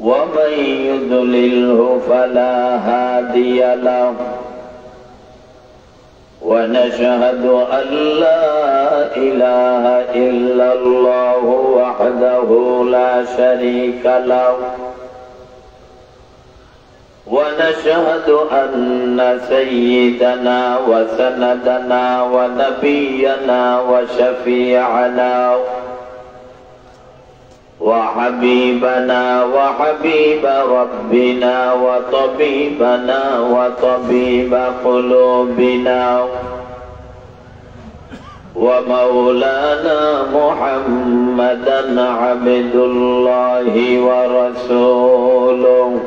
ومن يضلله فلا هادي له ونشهد أن لا إله إلا الله وحده لا شريك له ونشهد أن سيدنا وسندنا ونبينا وشفيعنا وحبيبنا وحبيب ربنا وطبيبنا وطبيب قلوبنا ومولانا محمدا عبد الله ورسوله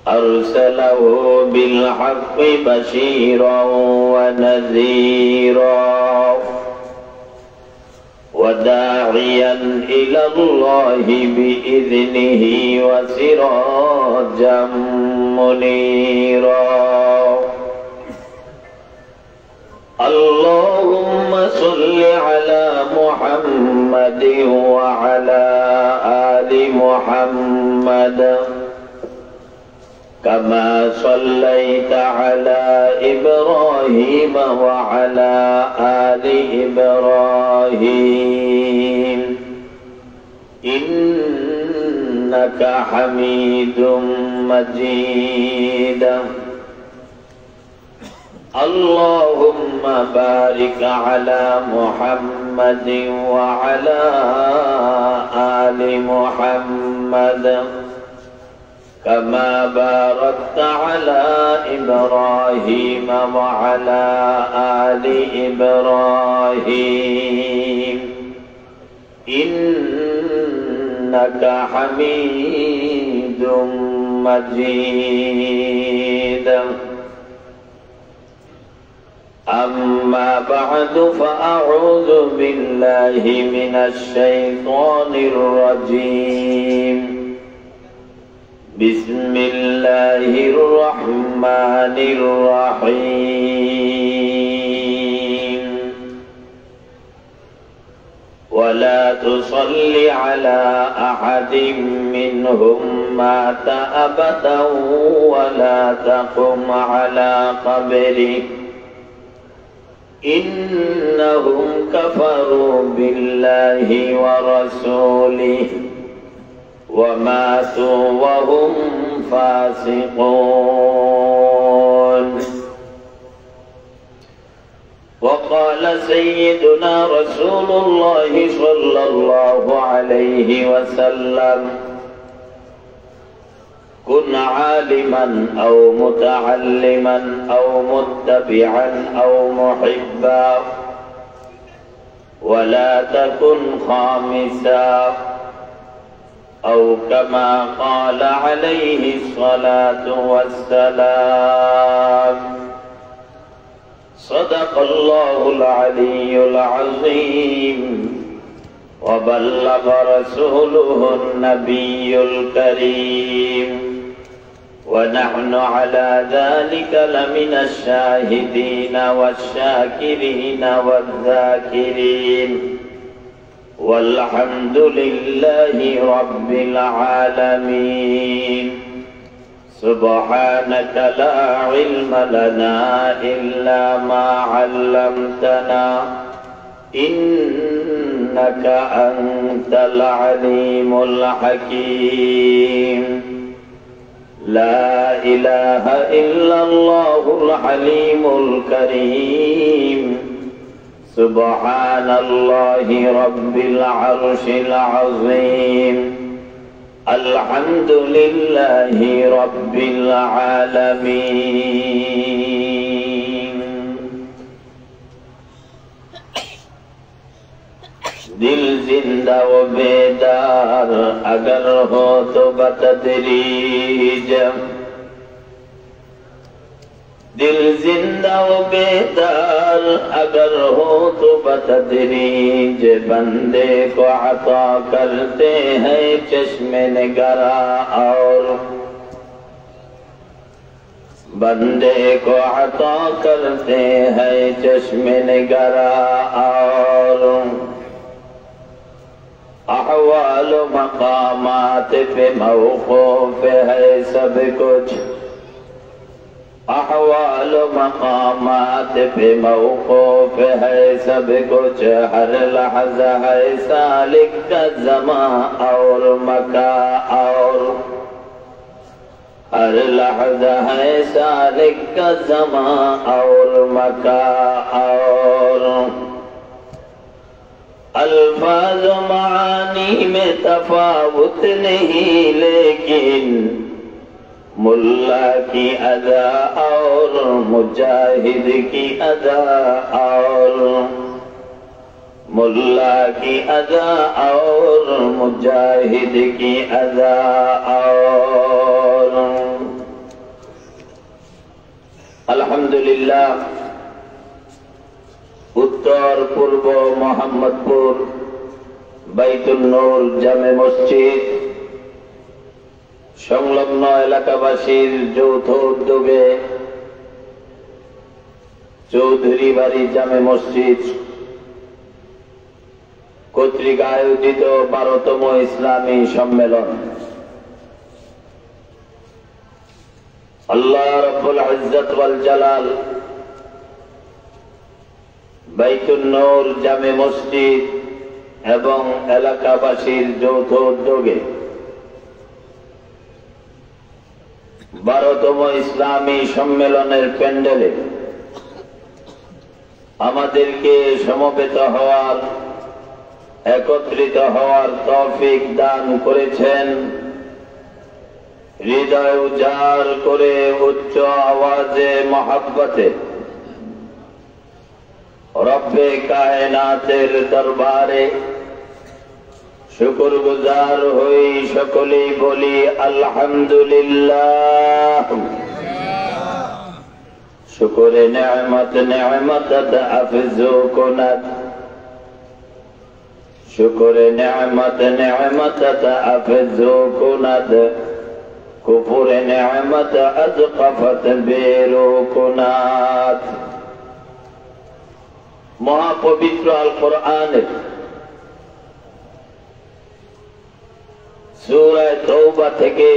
أرسله بالحق بشيرا ونذيرا وداعيا إلى الله بإذنه وسراجا منيرا اللهم صل على محمد وعلى آل محمد كما صليت على إبراهيم وعلى آل إبراهيم إنك حميد مجيد اللهم بارك على محمد وعلى آل محمد كما باركت على إبراهيم وعلى آل إبراهيم إنك حميد مجيد أما بعد فأعوذ بالله من الشيطان الرجيم بسم الله الرحمن الرحيم ولا تصل على أحد منهم مات أبدا ولا تقم على قبره إنهم كفروا بالله ورسوله وماتوا وهم فاسقون وقال سيدنا رسول الله صلى الله عليه وسلم كن عالما أو متعلما أو متبعا أو محبا ولا تكن خامسا أو كما قال عليه الصلاة والسلام صدق الله العلي العظيم وبلغ رسوله النبي الكريم ونحن على ذلك لمن الشاهدين والشاكرين والذاكرين والحمد لله رب العالمين سبحانك لا علم لنا إلا ما علمتنا إنك أنت العليم الحكيم لا إله إلا الله الحليم الكريم سبحان الله رب العرش العظيم الحمد لله رب العالمين दिल जिंदा व बेदार अगर हो तो बतदरीज दिल जिंदा व बेदार अगर हो तो बतदरीज बंदे को अता करते हैं चश्मे निगरा और बंदे को अता करते हैं चश्मे निगरा और अहवाल मकामात पे मौकूफ है सब कुछ, अहवाल मकामात पे मौकूफ है सब कुछ, हर लहज़ा है सालिक का ज़मा और मका और हर लहज़ा है सालिक का ज़मा और मका और अल्फाज़ मानी में तफावुत नहीं, लेकिन मुल्ला की अदा और मुजाहिद की अदा और मुल्ला की अदा और मुजाहिद की अदा और अल्हम्दुलिल्लाह। उत्तर पूर्व मोहम्मदपुर বাইতুল নূর জামে মসজিদ সংলগ্ন এলাকাবাসীর যৌথ উদ্যোগে চৌধুরী বাড়ি জামে মসজিদ কর্তৃক আয়োজিত 12তম ইসলামী সম্মেলন আল্লাহ রাব্বুল ইজ্জত ওয়াল জালাল বাইতুল নূর জামে মসজিদ এবং এলাকাবাসীর যৌথ উদ্যোগে 12তম ইসলামী সম্মেলনের প্যান্ডেলে আমাদেরকে সমবেত হওয়ার একত্রিত হওয়ার তৌফিক দান করেছেন। হৃদয় উজাড় করে উচ্চ আওয়াজে মহব্বতে রব্বে কায়নাতের দরবারে শুকরগুজার হই, সকলেই বলি আলহামদুলিল্লাহ। শুকরে নেয়ামত নেয়ামত আফজু কুনাত, শুকরে নেয়ামত নেয়ামত আফজু কুনাত, কুফুরে নেয়ামত আযকাফত বেরু কুনাত। মহাপবিত্র আল কোরআনের সূরা তওবা থেকে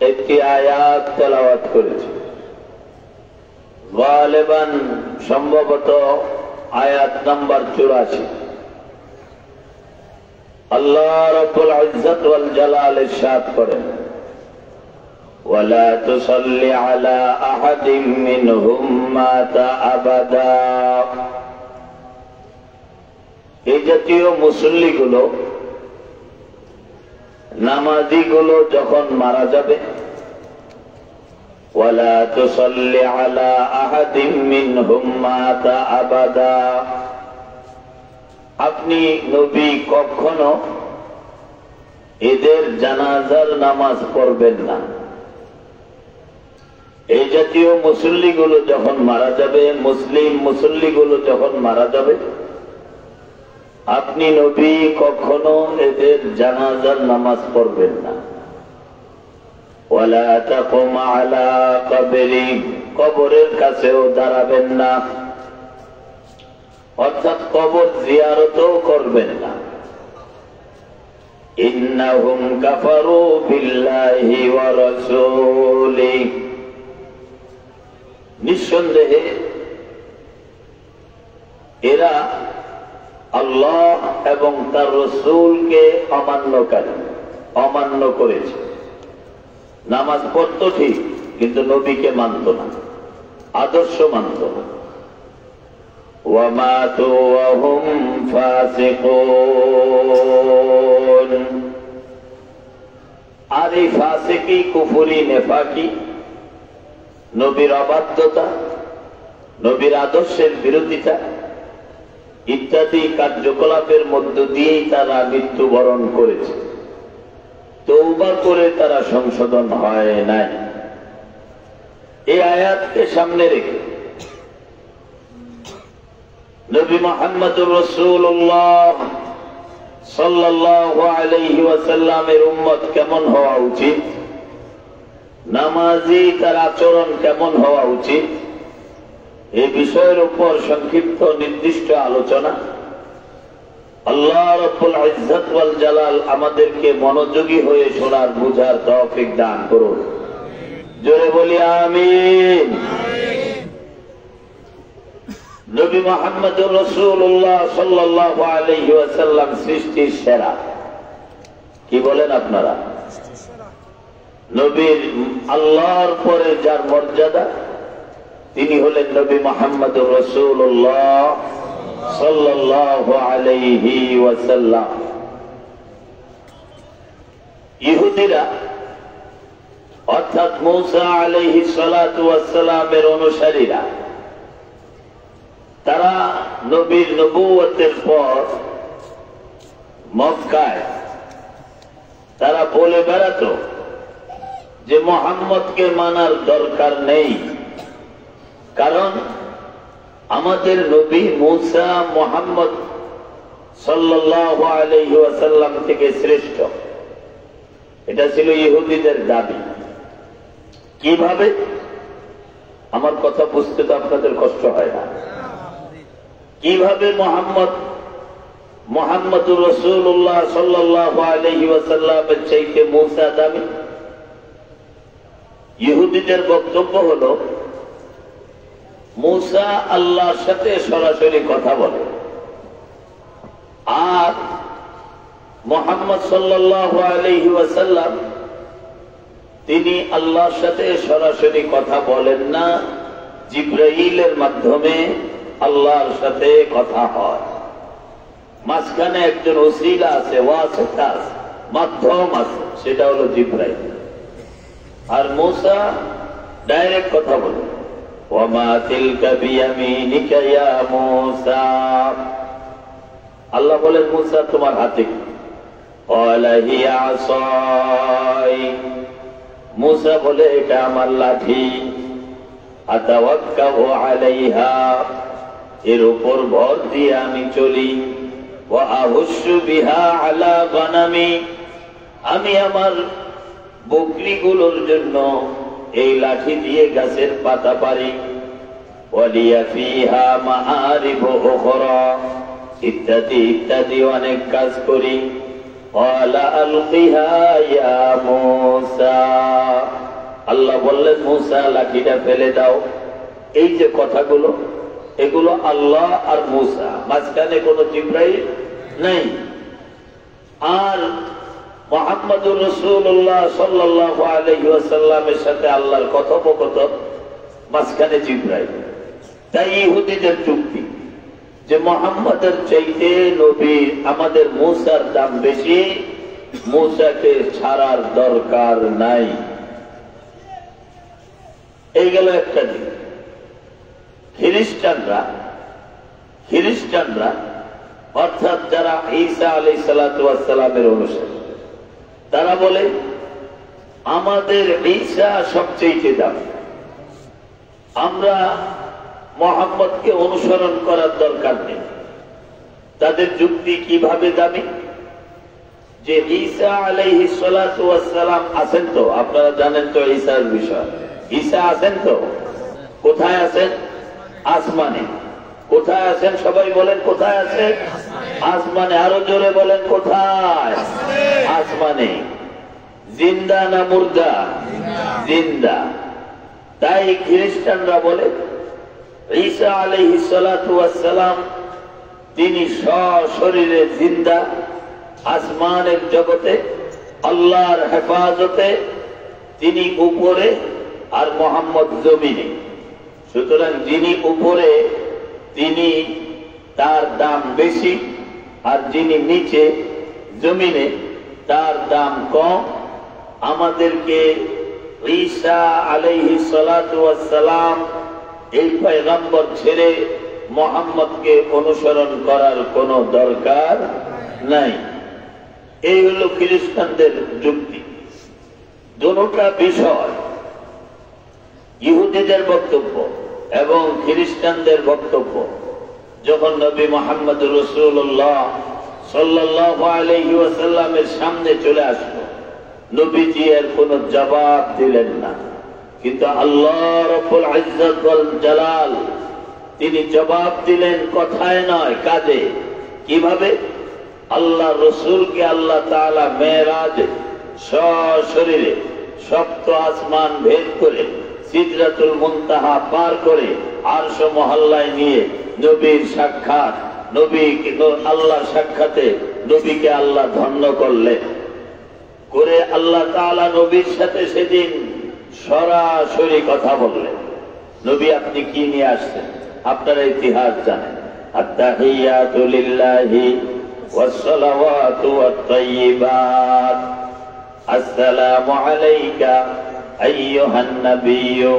একটি আয়াত তেলাওয়াত করেছি। গালিবান সম্ভবত আয়াত নাম্বার 84। আল্লাহ রাব্বুল ইজ্জত ওয়াল জালাল ইরশাদ করেন, ওয়ালা তুসাল্লি আলা আহাদিম মিনহুম মাতা আবাদা। এই জাতীয় মুসল্লিগুলো, নামাজিগুলো যখন মারা যাবে, ওয়ালা তুসাল্লি আলা আহাদিম মিনহুম মাতা আবাদা, আপনি নবী কখনো এদের জানাজার নামাজ পড়বেন না। এই জাতীয় মুসল্লিগুলো যখন মারা যাবে, মুসলিম মুসল্লিগুলো যখন মারা যাবে, আপনি নবী কখনো এদের জানাজার নামাজ পড়বেন না। ওয়ালা তাকুম আলা কবরি, কবরের কাছেও দাঁড়াবেন না, অর্থাৎ কবর জিয়ারতও করবেন না। ইন্নাহুম কাফারু বিল্লাহি ওয়া রাসূলিহি, নিঃসন্দেহে এরা আল্লাহ এবং তার রাসূলকে অমান্য করেছে। নামাজ পড়তো ঠিক, কিন্তু নবীকে মানত না, আদর্শ মানত না। ওয়া মাতু ওয়া হুম ফাসিকুন, আর এই ফাসিকি, কুফরি, নেফাকি, নবীর অবাধ্যতা, নবীর আদর্শের বিরোধিতা ইত্যাদি কার্যকলাপের মধ্য দিয়েই তারা মৃত্যুবরণ করেছে। তওবা করে তারা সংশোধন হয় নাই। এই আয়াতকে সামনে রেখে নবী মুহাম্মদুর রাসূলুল্লাহ সাল্লাল্লাহু আলাইহি ওয়াসাল্লামের উম্মত কেমন হওয়া উচিত, নামাজি তার আচরণ কেমন হওয়া উচিত, এই বিষয়ের উপর সংক্ষিপ্ত নির্দিষ্ট আলোচনা আল্লাহ রাব্বুল ইজ্জত ওয়াল জালাল আমাদেরকে মনোযোগী হয়ে শোনার বুঝার তৌফিক দান করুন। জোরে বলি আমিন। নবী মুহাম্মদুর রাসূলুল্লাহ সাল্লাল্লাহু আলাইহি ওয়াসাল্লাম সৃষ্টির সেরা। কি বলেন আপনারা? নবীর আল্লাহর পরে যার মর্যাদা তিনি হলেন নবী মুহাম্মদুর রাসূলুল্লাহ সাল্লাল্লাহু আলাইহি ওয়াসাল্লাম। ইহুদিরা অর্থাৎ মূসা আলাইহিস সালাতু ওয়াস সালামের অনুসারীরা তারা নবীর নবুয়তের পর মক্কায় তারা বলে বেড়াতো যে মুহাম্মদকে মানার দরকার নেই, কারণ আমাদের নবী মূসা মুহাম্মদ সাল্লাল্লাহু আলাইহি ওয়াসাল্লাম থেকে শ্রেষ্ঠ। এটা ছিল ইহুদিদের দাবি। কিভাবে? আমার কথা বুঝতে তো আপনাদের কষ্ট হয় না। কিভাবে মুহাম্মদুর রাসূলুল্লাহ সাল্লাল্লাহু আলাইহি ওয়াসাল্লামের চাইতে মূসা দামি? ইহুদিদের বক্তব্য হলো মূসা আল্লাহর সাথে সরাসরি কথা বলে, আর মুহাম্মদ সাল্লাল্লাহু আলাইহি ওয়াসাল্লাম তিনি আল্লাহর সাথে সরাসরি কথা বলেন না, জিবরাইলের মাধ্যমে আল্লাহর সাথে কথা হয়। মাঝখানে একজন ওসিলা আছে, ওয়াসিতা আছে, মাধ্যম আছে, সেটা হলো জিবরাইল। আর মূসা ডাইরেক্ট কথা বলে। ওয়ামা তিলকা বিয়ামিনিকা ইয়া মূসা, আল্লাহ বলেন মূসা তোমার হাতে কি? ক্বালা হিয়া আসাই, মূসা বলে এটা আমার লাঠি। আতাওয়াক্কাউ আলাইহা, এর উপর ভর দিয়ে আমি চলি। ওয়া আহুশু বিহা আলা গনামি, আমি আমার বকরিগুলোর জন্য এই লাঠি দিয়ে গাছের পাতা পারি। ওয়ালিয়া ফিহা মাআরিবু উখরা, ইত্যাদি ইত্যাদি অনেক কাজ করি। ক্বালা আলকিহা ইয়া মূসা, আল্লাহ বললেন মূসা লাঠিটা ফেলে দাও। এই যে কথাগুলো, এগুলো আল্লাহ আর মূসা, মাঝখানে কোন জিবরাইল নাই। আর মুহাম্মদুর রাসূলুল্লাহ সাল্লাল্লাহু আলাইহি ওয়াসাল্লামের সাথে আল্লাহর কথোপকথন, মাঝখানে জিবরাইল। তাই ইহুদিদের যুক্তি যে মুহাম্মদের চাইতে নবী আমাদের মূসার দাম বেশি, মূসাকে ছাড়ার দরকার নাই। এই গেল একটা দিক। খ্রিস্টানরা অর্থাৎ যারা ঈসা আলাইহিস সালাতু ওয়াস সালামের অনুসারী, তারা বলে আমাদের ঈসা সবচেয়ে দামি, আমরা মুহাম্মদকে অনুসরণ করার দরকার নেই। তাদের যুক্তি কিভাবে দামি? যে ঈসা আলাইহিস সালাতু ওয়াস সালাম আছেন তো, আপনারা জানেন তো ঈসার বিষয়। ঈসা আছেন তো, কোথায় আছেন? আসমানে। কোথায় আছেন সবাই বলেন? কোথায় আছেন? আসমানে। আরো জোরে বলেন কোথায়? আসমানে। জিন্দা না মুর্দা? জিন্দা। তাই খ্রিস্টানরা বলে ঈসা আলাইহিস সালাতু ওয়াস সালাম তিনি সশরীরে জিন্দা, আসমানের জগতে আল্লাহর হেফাজতে, তিনি উপরে আর মুহাম্মদ জমিনে। সুতরাং যিনি উপরে তিনি, তার দাম বেশি, আর যিনি নিচে জমিনে তার দাম কম। আমাদেরকে ঈসা আলাইহিস সালাতু ওয়াস সালাম এই পয়গম্বর ছেড়ে মুহাম্মদকে অনুসরণ করার কোনো দরকার নাই। এই হলো খ্রিস্টানদের যুক্তি। দুটোটা বিষয়, ইহুদিদের বক্তব্য এবং খ্রিস্টানদের বক্তব্য, যখন নবী মুহাম্মদুর রাসূলুল্লাহ সাল্লাল্লাহু আলাইহি ওয়াসাল্লামের সামনে চলে আসলো, নবীজি এর কোনো জবাব দিলেন না। কিন্তু আল্লাহ রাব্বুল ইজ্জত ওয়াল জালাল তিনি জবাব দিলেন কথায় নয়, কাজে। কিভাবে? আল্লাহ রসুলকে আল্লাহ তাআলা মেরাজে সশরীরে সপ্ত আসমান ভেদ করে সিদরাতুল মুনতাহা পার করে আরশ মহল্লায় নিয়ে নবীর সাক্ষাৎ, নবীকে আল্লাহর সাক্ষাতে নবীকে আল্লাহ ধন্য করলেন। করে আল্লাহ তাআলা নবীর সাথে সেদিন সরাসরি কথা বললেন। নবী আপনি কি নিয়ে আসছেন? আপনারা ইতিহাস জানেন। আত-তাহিয়াতু লিল্লাহি ওয়াস-সালাওয়াতু ওয়াত-তাইয়্যিবাত। আসসালামু আলাইকা আইয়ুহান নাবিয়্যু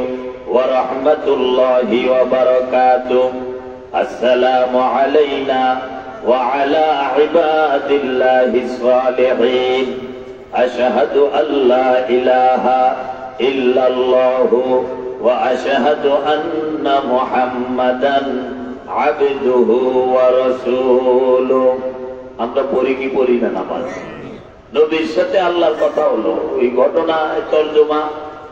ওয়া রাহমাতুল্লাহি ওয়া বারাকাতুহু। আসসালামু আলাইনা ওয়া আলা ইবাদিল্লাহিস সালিহিন। আশহাদু আল্লা ইলাহা ইল্লাল্লাহু ওয়া আশহাদু আন্না মুহাম্মাদান আবদুহু ওয়া রাসূলুহু। আমরা পড়ি কি পড়ি না নামাজ? নবীর সাথে আল্লাহর কথা হলো, ওই ঘটনা তর্জমা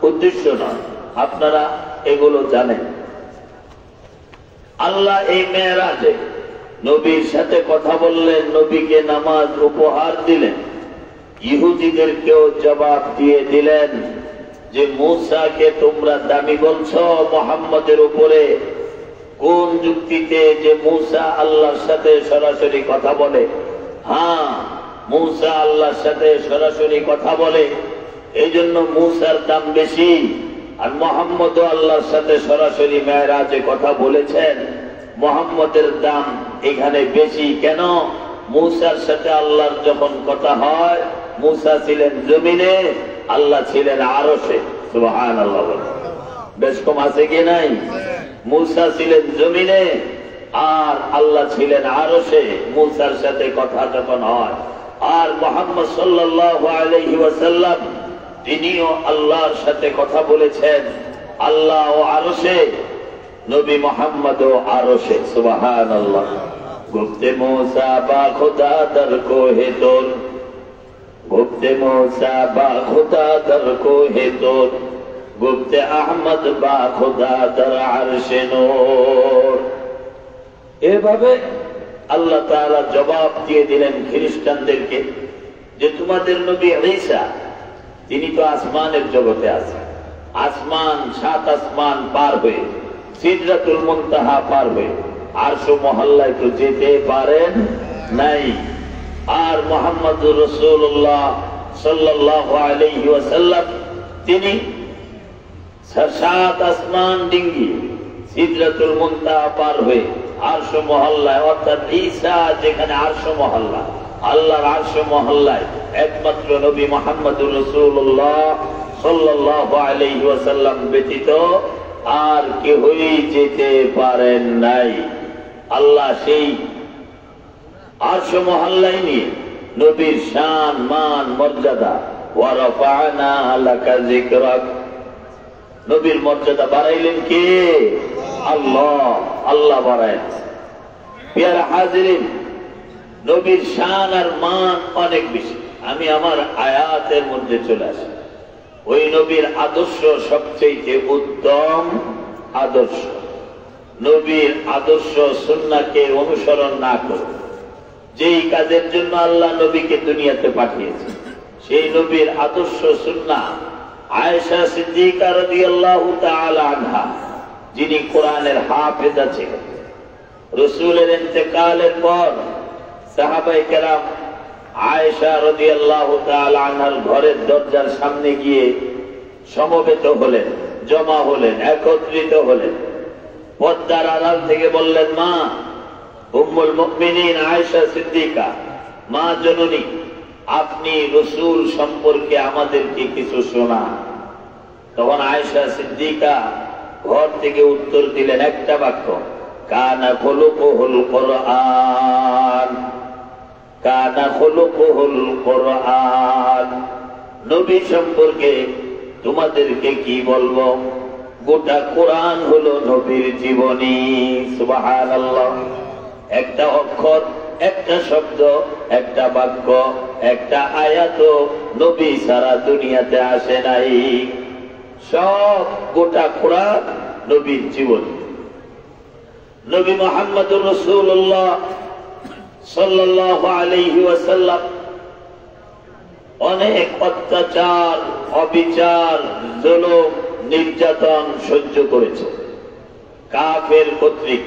উদ্দেশ্য নয়, আপনারা এগুলো জানেন। আল্লাহ এই মেরাজে নবীর সাথে কথা বললেন, নবীকে নামাজ উপহার দিলেন। ইহুদিদেরকেও জবাব দিয়ে দিলেন যে মূসাকে তোমরা দামি বলছো মুহাম্মদের উপরে, কোন যুক্তিতে যে মূসা আল্লাহর সাথে সরাসরি কথা বলে? হ্যাঁ, মূসা আল্লাহর সাথে সরাসরি কথা বলে, এই জন্য মূসার দাম বেশি। আর মুহাম্মদও আল্লাহর সাথে সরাসরি মেরাজে কথা বলেছেন, মুহাম্মদের দাম এখানে বেশি। কেন? মূসার সাথে আল্লাহর যখন কথা হয়, মূসা ছিলেন জমিনে, আল্লাহ ছিলেন আরশে। সুবহানাল্লাহ। বেশ কম আছে কি নাই? মূসা ছিলেন জমিনে আর আল্লাহ ছিলেন আরশে। মূসার সাথে কথা যখন হয়, আর মুহাম্মদ সাল্লাল্লাহু আলাইহি ওয়াসাল্লাম তিনিও আল্লাহর সাথে কথা বলেছেন, আল্লাহ ও আরশে, নবী মুহাম্মদও আরশে। সুবহানাল্লাহ। গুফতে মূসা বা খুদা দর কোহে তোর, গুফতে মূসা বা খুদা দর কোহে তোর, গুফতে আহমদ বা খুদা দর আরশে নূর। এভাবে আল্লাহ তাআলা জবাব দিয়ে দিলেন খ্রিস্টানদেরকে যে তোমাদের নবী ঈসা তিনি তো আসমানের জগতে আছেন, আসমান, 7 আসমান পার হয়ে সিদরাতুল মুনতাহা পার হয়ে আরশ মহল্লায় তো যেতে পারেন নাই। আর মুহাম্মদুর রাসূলুল্লাহ সাল্লাল্লাহু আলাইহি ওয়াসাল্লাম তিনি 7 আসমান ডিঙ্গি সিদরাতুল মুনতাহা পার হয়ে আরশ মহল্লায়, অর্থাৎ ঈসা যেখানে আরশ মহল্লা, আল্লাহর আরশ মহল্লায় একমাত্র নবী মুহাম্মদুর রাসূলুল্লাহ সাল্লাল্লাহু আলাইহি ওয়াসাল্লাম ব্যতীত আর কেউই যেতে পারেন নাই। আল্লাহ সেই আরশ মহল্লায় নিয়ে নবীর শান, মান, মর্যাদা, ওয়া রাফা'না লাকা যিকরাক, নবীর মর্যাদা বাড়াইলেন কে? আল্লাহ। আল্লাহ বাড়াইলেন। প্রিয় হাজিরিন, নবীর শান আর মান অনেক বেশি। আমি আমার আয়াতের মধ্যে চলে আসি। ওই নবীর আদর্শ সবচেয়ে উত্তম আদর্শ। নবীর আদর্শ সুন্নাহকে অনুসরণ না করে যেই কাজের জন্য আল্লাহ নবীকে দুনিয়াতে পাঠিয়েছে, সেই নবীর আদর্শ সুন্নাহ আয়েশা সিদ্দিকা রাদিয়াল্লাহু তাআলা আনহা, যিনি কোরআনের হাফেজা ছিলেন, রাসূলের ইন্তেকালের পর সাহাবায়ে কেরাম আয়েশা রাদিয়াল্লাহু তাআলা আনহার ঘরের দরজার সামনে গিয়ে সমবেত হলেন, জমা হলেন, একত্রিত হলেন। পর্দার আড়াল থেকে বললেন, মা উম্মুল মুমিনিন আয়েশা সিদ্দিকা, মা জননী, আপনি রাসূল সম্পর্কে আমাদেরকে কিছু শোনান। তখন আয়েশা সিদ্দিকা ঘর থেকে উত্তর দিলেন একটা বাক্য, কানা খুলুকুহুল কুরআন, কানা খুলুকুহুল কুরআন। নবী সম্পর্কে তোমাদেরকে কি বলবো? গোটা কোরআন হলো নবীর জীবনী। সুবহানাল্লাহ। একটা অক্ষর, একটা শব্দ, একটা বাক্য, একটা আয়াত নবী সারা দুনিয়াতে আসে নাই। সব গোটা কোরআন নবীর জীবনী। নবী মুহাম্মদুর রাসূলুল্লাহ সাল্লাল্লাহু আলাইহি ওয়াসাল্লাম অনেক অত্যাচার, অবিচার, জুলুম, নির্যাতন সহ্য করেছে কাফের কর্তৃক।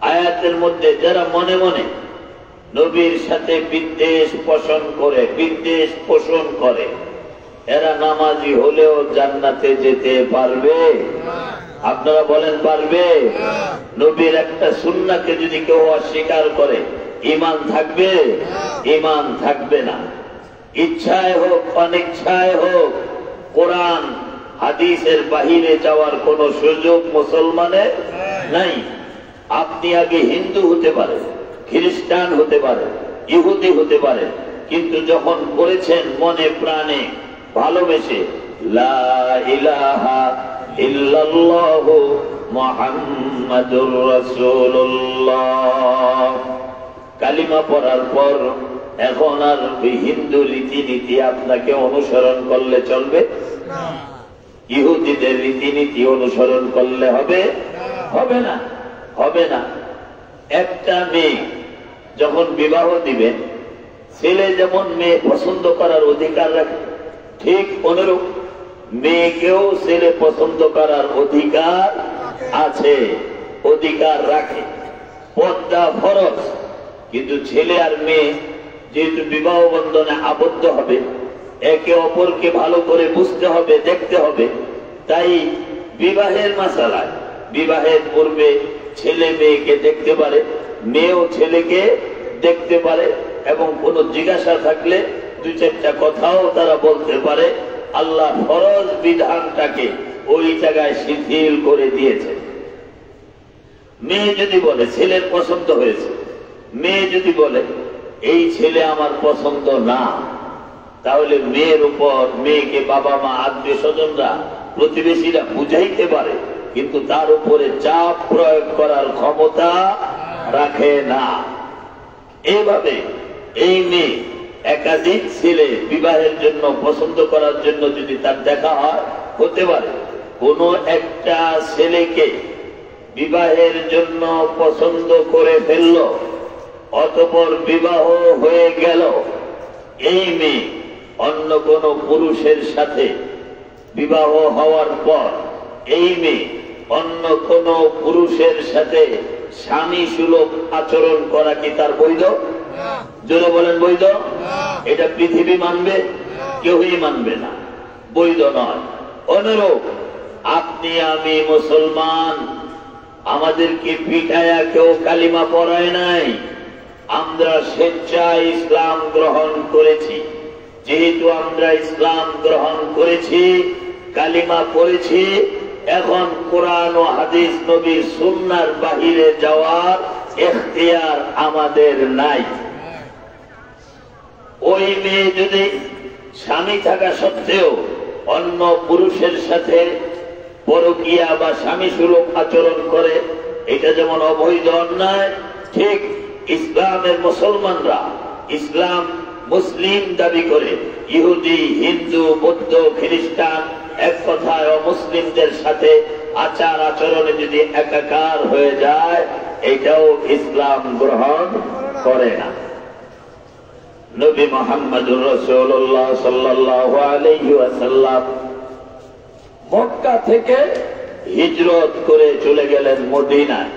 আয়াতের মধ্যে যারা মনে মনে নবীর সাথে বিদ্বেষ পোষণ করে এরা নামাজি হলেও জান্নাতে যেতে পারবে? আপনারা বলেন পারবে? নবীর একটা সুন্নাহকে যদি কেউ অস্বীকার করে ঈমান থাকবে? ঈমান থাকবে না। ইচ্ছায় হোক অনিচ্ছায় হোক কোরআন হাদিসের বাহিরে যাওয়ার কোন সুযোগ মুসলমানের নাই। আপনি আগে হিন্দু হতে পারেন, খ্রিস্টান হতে পারেন, ইহুদি হতে পারেন, কিন্তু যখন করেছেন মনে প্রাণে ভালোবেসে লা ইলাহা ইল্লাল্লাহু মুহাম্মাদুর রাসূলুল্লাহ কালিমা পড়ার পর এখন আর হিন্দু রীতিনীতি আপনাকে অনুসরণ করলে চলবে? ইহুদিদের রীতিনীতি অনুসরণ করলে হবে? হবে না, হবে না। একটা মেয়ে যখন বিবাহ দিবেন, ছেলে যেমন মেয়ে পছন্দ করার অধিকার রাখে, ঠিক অনুরূপ মেয়েকেও ছেলে পছন্দ করার অধিকার আছে, অধিকার রাখে। পর্দা ফরজ, কিন্তু ছেলে আর মেয়ে যেহেতু বিবাহ বন্ধনে আবদ্ধ হবে, একে অপরকে ভালো করে বুঝতে হবে, দেখতে হবে। তাই বিবাহের মাসালায় বিবাহের পূর্বে ছেলে মেয়েকে দেখতে পারে, মেয়েও ছেলেকে দেখতে পারে, এবং কোনো জিজ্ঞাসা থাকলে দুই চারটা কথাও তারা বলতে পারে। আল্লাহ ফরজ বিধানটাকে ওই জায়গায় শিথিল করে দিয়েছে। মেয়ে যদি বলে ছেলের পছন্দ হয়েছে, মেয়ে যদি বলে এই ছেলে আমার পছন্দ না, তাহলে মেয়ের উপর মেয়েকে বাবা মা আত্মীয় স্বজনরা প্রতিবেশীরা বুঝাইতে পারে, কিন্তু তার উপরে চাপ প্রয়োগ করার ক্ষমতা রাখে না। এইভাবে এই মেয়ে একাধিক ছেলে বিবাহের জন্য পছন্দ করার জন্য যদি তার দেখা হয়, হতে পারে কোন একটা ছেলেকে বিবাহের জন্য পছন্দ করে ফেলল, অতঃপর বিবাহ হয়ে গেল। এই মেয়ে অন্য কোন পুরুষের সাথে বিবাহ হওয়ার পর এই মেয়ে অন্য কোন পুরুষের সাথে স্বামী সুলভ আচরণ করা কি তার বৈধ? জোরে বলেন বৈধ? এটা পৃথিবী মানবে? কেউই মানবে না, বৈধ নয়। অনুরূপ আপনি আমি মুসলমান, আমাদেরকে পিঠায়া কেউ কালিমা পড়ায় নাই, আমরা স্বেচ্ছায় ইসলাম গ্রহণ করেছি। যেহেতু আমরা ইসলাম গ্রহণ করেছি, কালিমা পড়েছি, এখন কোরআন ও হাদিস নবীর সুন্নাহর বাহিরে যাওয়ার এখতিয়ার আমাদের নাই। ওই মেয়ে যদি স্বামী থাকা সত্ত্বেও অন্য পুরুষের সাথে পরকীয়া বা স্বামী সুলভ আচরণ করে, এটা যেমন অবৈধ অন্যায়, ঠিক ইসলামের মুসলমানরা ইসলাম মুসলিম দাবি করে ইহুদি, হিন্দু, বৌদ্ধ, খ্রিস্টান এক কথায় অমুসলিমদের সাথে আচার আচরণে যদি একাকার হয়ে যায়, এটাও ইসলাম গ্রহণ করে না। নবী মুহাম্মদুর রাসূলুল্লাহ সাল্লাল্লাহু আলাইহি ওয়াসাল্লাম মক্কা থেকে হিজরত করে চলে গেলেন মদিনায়।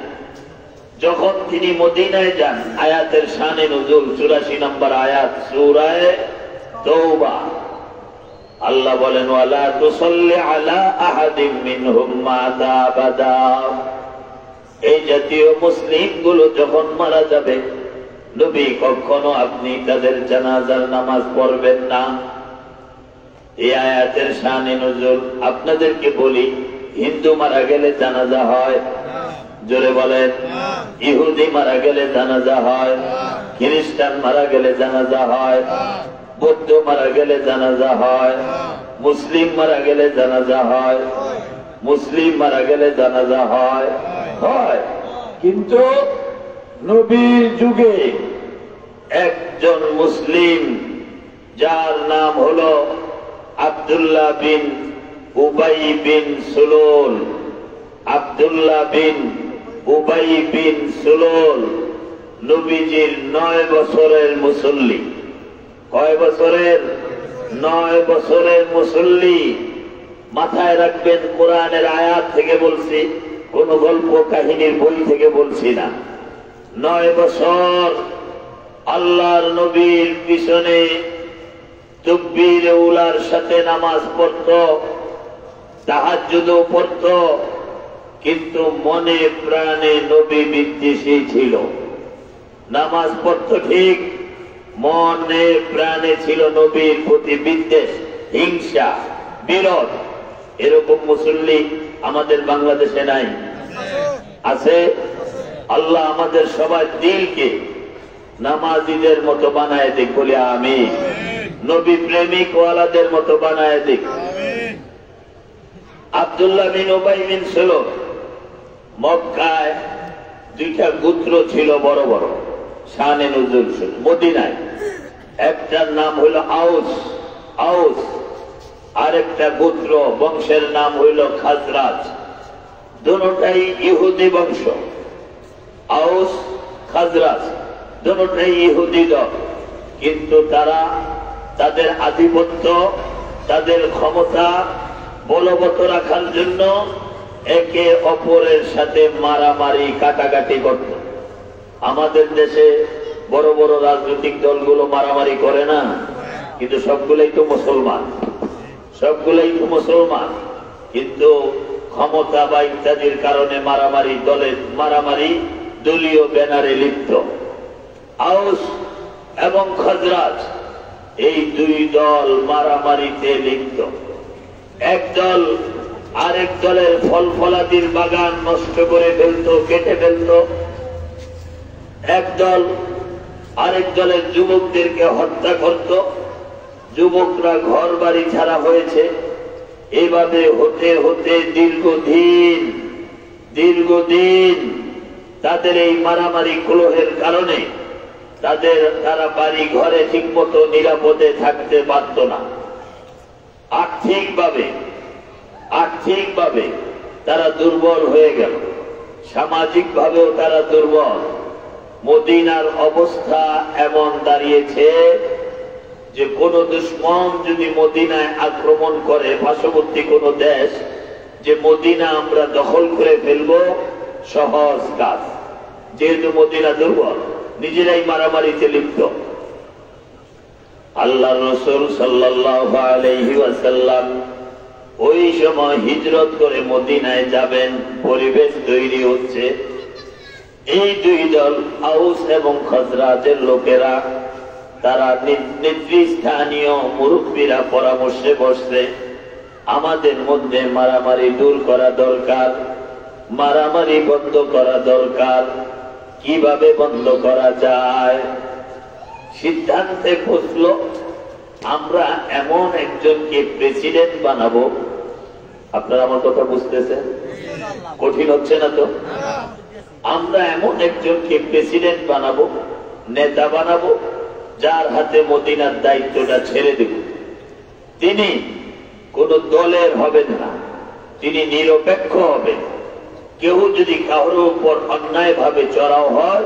যখন তিনি মদিনায় যান, আয়াতের শানে নুজুল 84 নম্বর আয়াত সূরা তাওবা। আল্লাহ বলেন ওয়ালা তুসাল্লি আলা আহাদিম মিনহুম মাতা আবাদা। এই জাতীয় মুসলিম গুলো যখন মারা যাবে, নবী কখনো আপনি তাদের জানাজার নামাজ পড়বেন না। এই আয়াতের শানে নুজুল। আপনাদেরকে বলি, হিন্দু মারা গেলে জানাজা হয়? জোরে বলেন। ইহুদি মারা গেলে জানাজা হয়, খ্রিস্টান মারা গেলে জানাজা হয়, বৌদ্ধ মারা গেলে জানাজা হয়, মুসলিম মারা গেলে জানাজা হয়, মুসলিম মারা গেলে জানাজা হয়, হয়। কিন্তু নবীর যুগে একজন মুসলিম যার নাম হলো আব্দুল্লাহ বিন উবাই বিন সুলুল, আব্দুল্লাহ বিন উবাই বিন সুলুল নবীজির 9 বছরের মুসল্লি। কয় বছরের? 9 বছরের মুসল্লি। মাথায় রাখবেন, কোরআনের আয়াত থেকে বলছি, কোন গল্প কাহিনীর বই থেকে বলছি না। 9 বছর আল্লাহর নবীর পিছনে তাকবীর উলার সাথে নামাজ পড়ত, তাহাজ্জুদও পড়ত, কিন্তু মনে প্রাণে নবী বিদ্বেষী ছিল। নামাজ পড়ত ঠিক, মনে প্রাণে ছিল নবীর প্রতি বিদ্বেষ, হিংসা, বিরোধ। এরকম মুসল্লি আমাদের বাংলাদেশে নাই? আছে? আল্লাহ আমাদের সবার দিলকে নামাজীদের মতো বানায় দিক, বলি আমিন। নবী প্রেমিক ওয়ালাদের মতো বানায় দিক। আব্দুল্লাহ বিন উবাই বিন সালুল, মক্কায় 2টা গোত্র ছিল বড় বড়, শানে নুজুল ছিল। মদিনায় একটার নাম হইল আউস, আউস, আরেকটা গোত্র বংশের নাম হইল খাজরাজ। দুটোটাই ইহুদি বংশ। আউস খাজরাজ দুটোটাই ইহুদি দল, কিন্তু তারা তাদের আধিপত্য, তাদের ক্ষমতা বলবৎ রাখার জন্য একে অপরের সাথে মারামারি কাটাকাটি করত। আমাদের দেশে বড় বড় রাজনৈতিক দলগুলো মারামারি করে না, কিন্তু সবগুলোই তো মুসলমান, সবগুলোই তো মুসলমান, কিন্তু ক্ষমতা বা ইত্যাদির কারণে মারামারি, দলের মারামারি দলীয় ব্যানারে লিপ্ত। আউস এবং খাজরাজ এই 2 দল মারামারিতে লিপ্ত। এক দল আরেক দলের ফল ফলাদির বাগান নষ্ট করে ফেলত, কেটে ফেলত। এক দল আরেক দলের যুবকদেরকে হত্যা করত। যুবকরা ঘর বাড়ি ছাড়া হয়েছে। এইভাবে হতে হতে দীর্ঘদিন তাদের এই মারামারি কলহের কারণে তারা বাড়ি ঘরে ঠিক মতো নিরাপদে থাকতে পারত না। আর্থিকভাবে তারা দুর্বল হয়ে গেল, সামাজিক ভাবেও তারা দুর্বল। মদিনার অবস্থা এমন দাঁড়িয়েছে যে কোন দুশমন যদি মদিনায় আক্রমণ করে, পার্শ্ববর্তী কোন দেশ, যে মদিনা আমরা দখল করে ফেলবো, সহজ কাজ। যেহেতু মদিনা দুর্বল, নিজেরাই মারামারিতে লিপ্ত। আল্লাহ রাসূল সাল্লাল্লাহু আলাইহি ওয়াসাল্লাম ওই সময় হিজরত করে মদিনায় যাবেন, পরিবেশ তৈরি হচ্ছে। এই 2 দল আউস এবং খাজরাজের লোকেরা, তারা নেতৃস্থানীয় মুরব্বীরা পরামর্শে বসছে, আমাদের মধ্যে মারামারি দূর করা দরকার, মারামারি বন্ধ করা দরকার। কিভাবে বন্ধ করা যায়? সিদ্ধান্তে পৌঁছল, আমরা এমন একজনকে প্রেসিডেন্ট বানাবো। আপনারা আমার কথা বুঝতেছেন? কঠিন হচ্ছে না তো? আমরা এমন একজনকে প্রেসিডেন্ট বানাবো, নেতা বানাবো, যার হাতে মদিনার দায়িত্বটা ছেড়ে দেব। তিনি কোন দলের হবেন না, তিনি নিরপেক্ষ হবেন। কেউ যদি কারোর উপর অন্যায় ভাবে চড়াও হয়,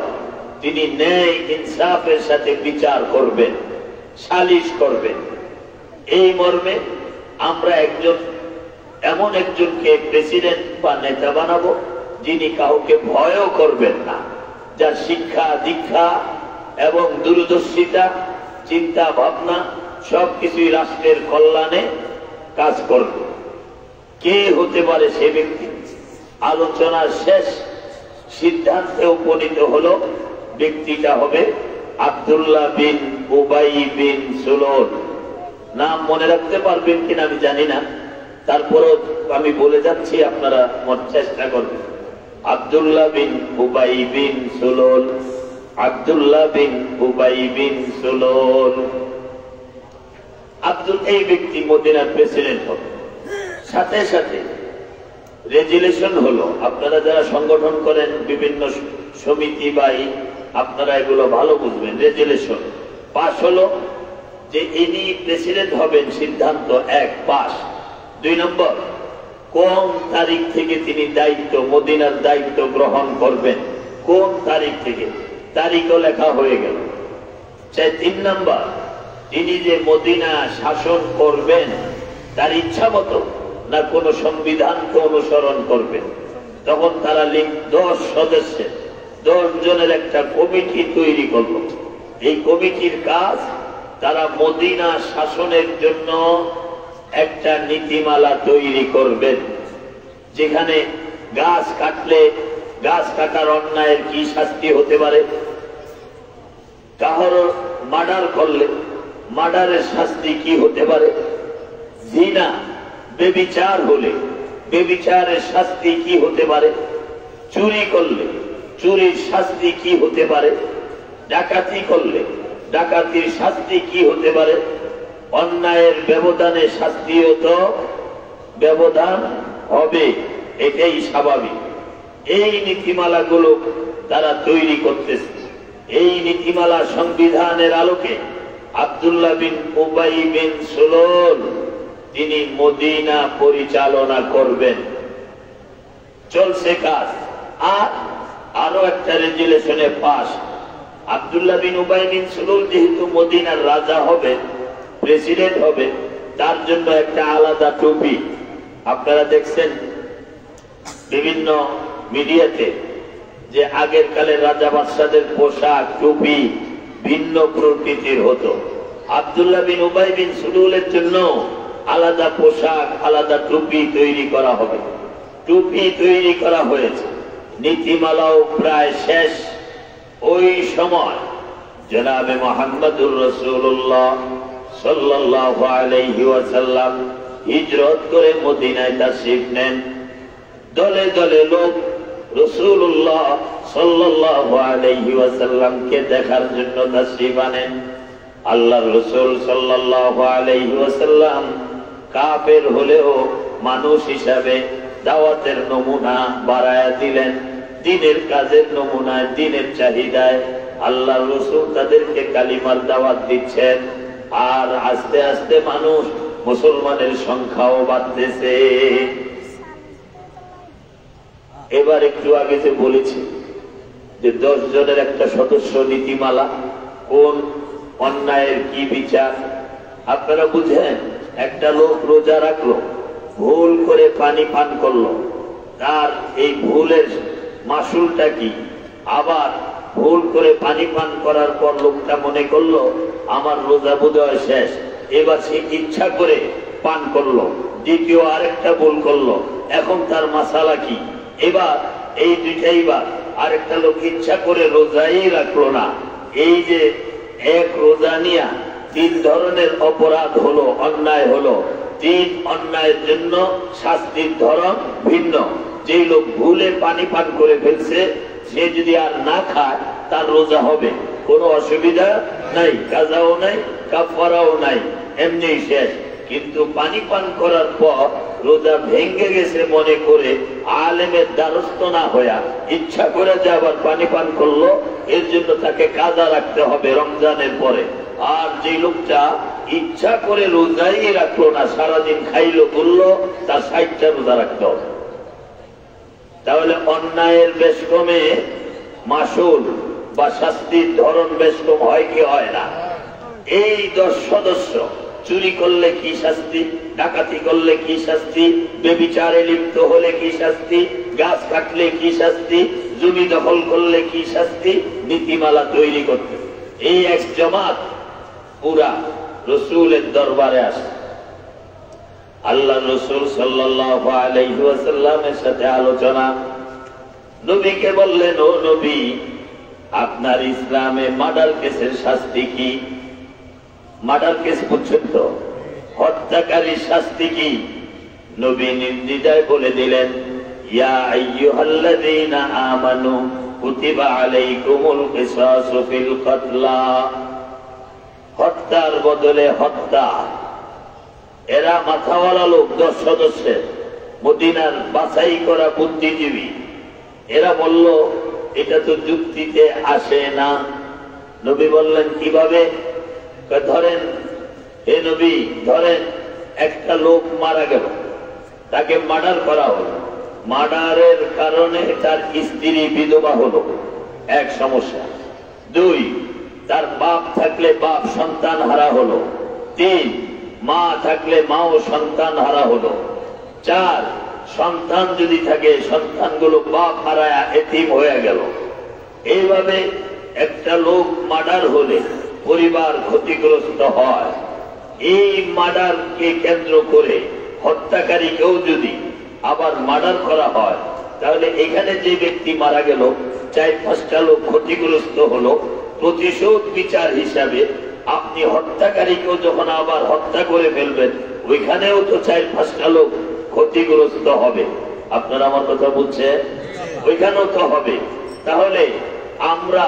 তিনি ন্যায় ইনসাফের সাথে বিচার করবেন, সালিশ করবেন। এই মর্মে আমরা এমন একজনকে প্রেসিডেন্ট বা নেতা বানাবো, যিনি কাউকে ভয়ও করবেন না, যার শিক্ষা দীক্ষা এবং দূরদর্শিতা, চিন্তা ভাবনা সবকিছুই রাষ্ট্রের কল্যাণে কাজ করবে। কে হতে পারে সে ব্যক্তি? আলোচনার শেষ সিদ্ধান্তে উপনীত হলো, ব্যক্তিটা হবে আব্দুল্লাহ বিন উবাই বিন সালুল। নাম মনে রাখতে পারবেন কিনা আমি জানি না, তারপরও আমি বলে যাচ্ছি, আপনারা চেষ্টা করবেন। আব্দুল্লাহ বিন উবাই বিন সালুল, আব্দুল্লাহ বিন উবাই বিন সালুল। এই ব্যক্তি মদিনার প্রেসিডেন্ট হবে। সাথে সাথে রেজুলেশন হলো, আপনারা যারা সংগঠন করেন বিভিন্ন সমিতি বা আপনারা এগুলো ভালো বুঝবেন। রেজুলেশন পাস হলো যে ইনি প্রেসিডেন্ট হবেন, সিদ্ধান্ত 1 পাস। 2 নম্বর, কোন তারিখ থেকে তিনি মদিনার দায়িত্ব গ্রহণ করবেন, কোন তারিখ থেকে। তারিখও লেখা হয়ে গেল। 3 নাম্বার, তিনি যে মদিনা শাসন করবেন তার ইচ্ছা মতো না কোন সংবিধানকে অনুসরণ করবেন। তখন তারা 10 সদস্যের 10 জনের একটা কমিটি তৈরি করল। এই কমিটির কাজ, তারা মদিনা শাসনের জন্য একটা নীতিমালা তৈরি করবেন, যেখানে গাছ কাটলে গাছ কাটার অন্যায়ের কি শাস্তি হতে পারে, কারো মার্ডার করলে মার্ডারের শাস্তি কি হতে পারে, জিনা বেবিচার হলে বেবিচারের শাস্তি কি হতে পারে, চুরি করলে চুরির শাস্তি কি হতে পারে, ডাকাতি করলে ডাকাতির শাস্তি কি হতে পারে, অন্যায়ের ব্যবধানে শাস্তিও তো ব্যবধান হবে, এটাই স্বাভাবিক। এই নীতিমালাগুলো তারা তৈরি করতেছে। এই নীতিমালা সংবিধানের আলোকে আব্দুল্লাহ বিন উবাই বিন সুলুল তিনি মদিনা পরিচালনা করবেন। চলছে কাজ। আর আরো একটা রেজুলেশনে পাস, আব্দুল্লাহ বিন উবাই বিন সুলুল যেহেতু মদিনার রাজা হবে, প্রেসিডেন্ট হবে, তার জন্য একটা আলাদা টুপি। আপনারা দেখছেন বিভিন্ন মিডিয়াতে যে আগের কালে রাজা বাদশাদের পোশাক টুপি ভিন্ন প্রকৃতির হতো। আব্দুল্লাহ বিন উবাই বিন সুলুলের জন্য আলাদা পোশাক, আলাদা টুপি তৈরি করা হবে। টুপি তৈরি করা হয়েছে, নীতিমালাও প্রায় শেষ। ওই সময় জনাবে মুহাম্মদুর রাসূলুল্লাহ সাল্লাল্লাহু আলাইহি ওয়াসাল্লাম হিজরত করে মদিনায় তাশরীফ নেন। দলে দলে লোক রাসূলুল্লাহ সাল্লাল্লাহু আলাইহি ওয়াসাল্লামকে দেখার জন্য তাশরীফ আনেন। আল্লাহর রাসূল সাল্লাল্লাহু আলাইহি ওয়াসাল্লাম কাফের হলেও মানুষ হিসাবে দাওয়াতের নমুনা বাড়ায়া দিলেন। দ্বীনের কাজের নমুনায়, দ্বীনের চাহিদায় আল্লাহর রাসূল তাদেরকে কালিমার দাওয়াত দিচ্ছেন। আর আস্তে আস্তে মানুষ মুসলমানের সংখ্যাও বাড়তেছে। এবার একটু আগে যে বলেছি যে 10 জনের একটা সদস্য নীতিমালা, কোন অন্যায়ের কি বিচার। আপনারা বুঝেন, একটা লোক রোজা রাখলো, ভুল করে পানি পান করলো, তার এই ভুলের মাসুলটা কি? আবার ভুল করে পানি পান করার পর লোকটা মনে করলো আমার রোজা বোধহয় শেষ, এবার সে ইচ্ছা করে পান করলো, দ্বিতীয় আরেকটা ভুল করলো, এখন তার মাসালা কি? এবার এই দুইটাই বার। আরেকটা লোক ইচ্ছা করে রোজাই রাখলো না। এই যে এক রোজা নিয়া 3 ধরনের অপরাধ হলো, অন্যায় হলো। 3 অন্যায়ের জন্য শাস্তির ধরন ভিন্ন। যেই লোক ভুলে পানি পান করে ফেলছে, সে যদি আর না খায় তার রোজা হবে, কোনো অসুবিধা নাই, কাজাও নাই, কাফারাও নাই, এমনি শেষ। কিন্তু পানি পান করার পর রোজা ভেঙে গেছে মনে করে আলেমের দ্বারস্থ না হইয়া ইচ্ছা করে যে আবার পানি পান করলো, এর জন্য তাকে কাজা রাখতে হবে রমজানের পরে। আর যে লোকটা ইচ্ছা করে রোজাই রাখলো না, সারাদিন খাইলো করলো, তার 60টা রোজা রাখতে হবে। তাহলে অন্যায়ের বেশ কমে মাসুল বা শাস্তির ধরন বেশ কম হয় কি হয় না? এই 10 সদস্য চুরি করলে কি শাস্তি, ডাকাতি করলে কি শাস্তি, বেবিচারে লিপ্ত হলে কি শাস্তি, গাছ কাটলে কি শাস্তি, জমি দখল করলে কি শাস্তি, নীতিমালা তৈরি করতে। এই এক জামাত পুরা রাসূলের দরবারে আসে। আল্লাহ রাসূল সাল্লাল্লাহু আলাইহি ওয়াসাল্লামের সাথে আলোচনা। নবীকে বললেন, ও নবী, আপনার ইসলামে মার্ডার কেসের শাস্তি কি? মার্ডার কেস বুঝছেন তো, হত্যাকারীর শাস্তি কি? নবী নির্দ্বিধায় বলে দিলেন, ইয়া আইয়ুহাল্লাযীনা আমানু কুতিবা আলাইকুমুল কিসাসু ফিল কতলা। হত্যার বদলে হত্যা। এরা মাথাওয়ালা লোক, 10 সদস্যের, মদিনার বাছাই করা বুদ্ধিজীবী। এরা বলল এটা তো যুক্তিতে আসে না। নবী বললেন কিভাবে? ধরেন হে নবী, ধরেন একটা লোক মারা গেল, তাকে মার্ডার করা হলো, মার্ডারের কারণে তার স্ত্রী বিধবা হলো, এক সমস্যা। 2, তার বাপ থাকলে বাপ সন্তান হারা হলো। 3, মা থাকলে মাও সন্তান হারা হলো। 4, সন্তান যদি থাকে সন্তানগুলো বাপ হারায় এতিম হয়ে গেল। এইভাবে একটা লোক মার্ডার হলে পরিবার ক্ষতিগ্রস্ত হয়। এই মার্ডারকে কেন্দ্র করে হত্যাকারীকেও যদি আবার মার্ডার করা হয়, তাহলে এখানে যে ব্যক্তি মারা গেল 4-5টা লোক ক্ষতিগ্রস্ত হলো, প্রতিশোধ বিচার হিসাবে আপনি হত্যাকারীকেও যখন আবার হত্যা করে ফেলবেন, ওইখানেও তো 4-5টা লোক ক্ষতিগ্রস্ত হবে। আপনারা আমার কথা বুঝছেন? ওইখানেও তো হবে। তাহলে আমরা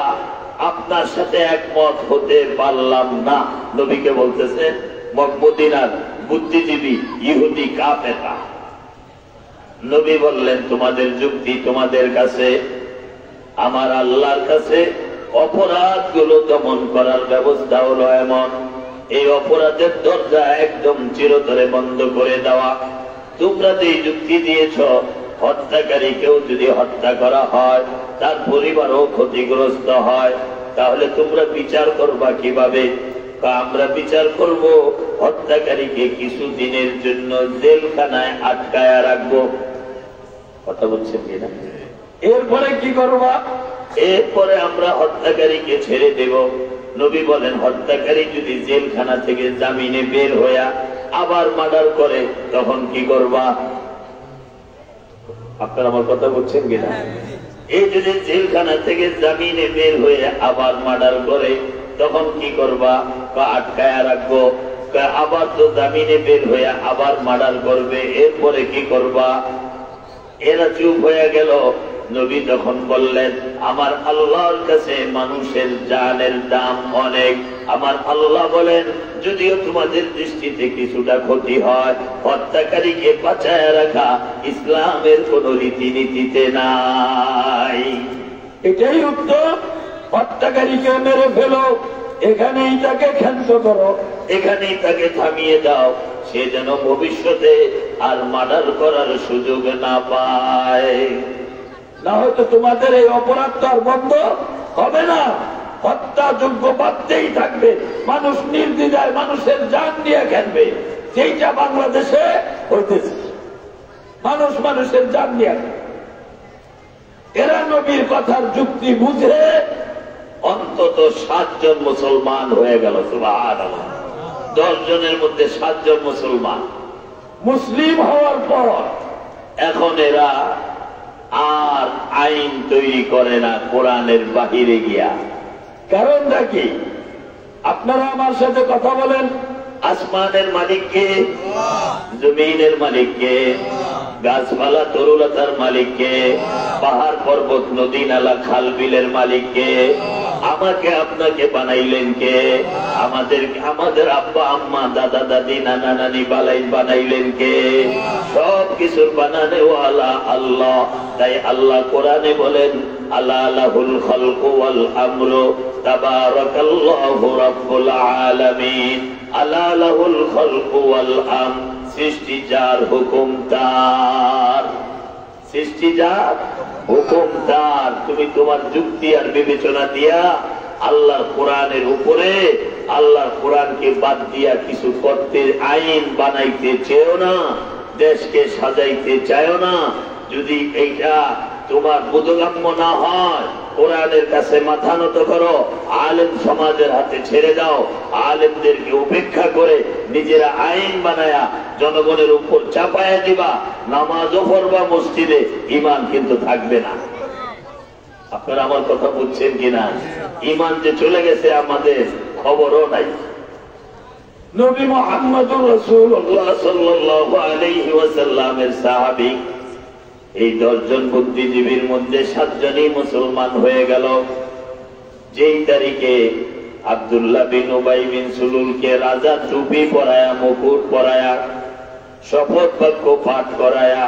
আপনার সাথে একমত হতে পারলাম না। নবীকে বলতেছে মদিনার বুদ্ধিজীবী ইহুদি কাফেররা। নবী বললেন তোমাদের যুক্তি তোমাদের কাছে, আমার আল্লাহর কাছে অপরাধগুলো দমন করার ব্যবস্থা হলো এমন, এই অপরাধের দরজা একদম চিরতরে বন্ধ করে দেওয়া। তোমরা যে যুক্তি দিয়েছ হত্যাকারীকেও যদি হত্যা করা হয় তার পরিবারও ক্ষতিগ্রস্ত হয়, তাহলে তোমরা বিচার করবা কিভাবে? আমরা বিচার করব হত্যাকারীকে কিছু দিনের জন্য জেলখানায় আটকায়া রাখবো। কথা বলছেন কিনা? এরপরে কি করবা? এরপরে আমরা হত্যাকারীকে ছেড়ে দেব। নবী বলেন হত্যাকারী যদি জেলখানা থেকে জামিনে বের হইয়া আবার মার্ডার করে তখন কি করবা? আপনারা আমার কথা বলছেন কিনা? এই যদি জেলখানা থেকে জামিনে বের হয়ে আবার মার্ডার করে তখন কি করবা? আটকায়া রাখবো। আবার তো জামিনে বের হয়ে আবার মার্ডার করবে, এরপরে কি করবা? এরা চুপ হয়ে গেল। নবী যখন বললেন আমার আল্লাহর কাছে মানুষের জানের দাম অনেক, আমার আল্লাহ বলেন যদিও তোমাদের দৃষ্টিতে কিছুটা ক্ষতি হয়, হত্যাকারীকে বাঁচায় রাখা ইসলামের কোন রীতিনীতিতে নাই। এটাই উত্তর। হত্যাকারীকে মেরে ফেলো, এখানেই তাকে ক্ষান্ত করো, এখানেই তাকে থামিয়ে দাও, সে যেন ভবিষ্যতে আর মার্ডার করার সুযোগ না পায়। না হয়তো তোমাদের এই অপরাধ তো আর বন্ধ হবে না, হত্যাযোগ্য বাড়তেই থাকবে। মানুষ নির্দ্বিধায় মানুষের জান নিয়ে খেলবে, যেইটা বাংলাদেশে হইতেছে। মানুষ মানুষের জান নিয়ে, এরা নবীর কথার যুক্তি বুঝে অন্তত 7 জন মুসলমান হয়ে গেল। সুবহানাল্লাহ। 10 জনের মধ্যে 7 জন মুসলমান মুসলিম হওয়ার পর এখন এরা আর আইন তৈরি করে না কোরআনের বাহিরে গিয়া। কারণটা কি? আপনারা আমার সাথে কথা বলেন। আসমানের মালিককে, জমিনের মালিককে, গাছপালা তরুলতার মালিককে, পাহাড় পর্বত নদী নালা খাল বিলের মালিককে, আমাকে আপনাকে বানাইলেন কে? আমাদের আব্বা আম্মা দাদা দাদি নানা নানি বানাইলেন কে? সব কিছুর বানানেওয়ালা আল্লাহ। তাই আল্লাহ কোরআনে বলেন আলা লাহুল খালকু ওয়াল আমরু তাবারাকাল্লাহু রাব্বুল আলামিন। আলা লাহুল খালকু ওয়াল আমর, সৃষ্টি যার, হুকুম তার। সৃষ্টি যার, হুকুম তার। তুমি তোমার যুক্তি আর বিবেচনা দিয়া আল্লাহর কোরআনের উপরে আল্লাহর কোরআনকে বাদ দিয়া কিছু করতে, আইন বানাইতে চেও না, দেশকে সাজাইতে চাও না। যদি এইটা তোমার বোধগম্য না হয়, কোরআনের কাছে মাথা নত করো, আলেম সমাজের হাতে ছেড়ে দাও। আলেমদেরকে উপেক্ষা করে নিজেরা আইন বানায়া জনগণের উপর চাপায়া দিবা, নামাজও পড়বা মসজিদে, ঈমান কিন্তু থাকবে না। আপনারা আমার কথা বুঝছেন কিনা? ঈমান যে চলে গেছে আমাদের খবরও নাই। নবী মুহাম্মদুর রাসূলুল্লাহ সাল্লাল্লাহু আলাইহি ওয়াসাল্লামের সাহাবী এই 10 জন বুদ্ধিজীবীর মধ্যে 7 জনই মুসলমান হয়ে গেল। যেই তারিখে আব্দুল্লাহ বিন উবাই বিন সুলুলকে রাজা টুপি পরায়া, মুকুট পরায়া, শপথ বাক্য পাঠ করায়া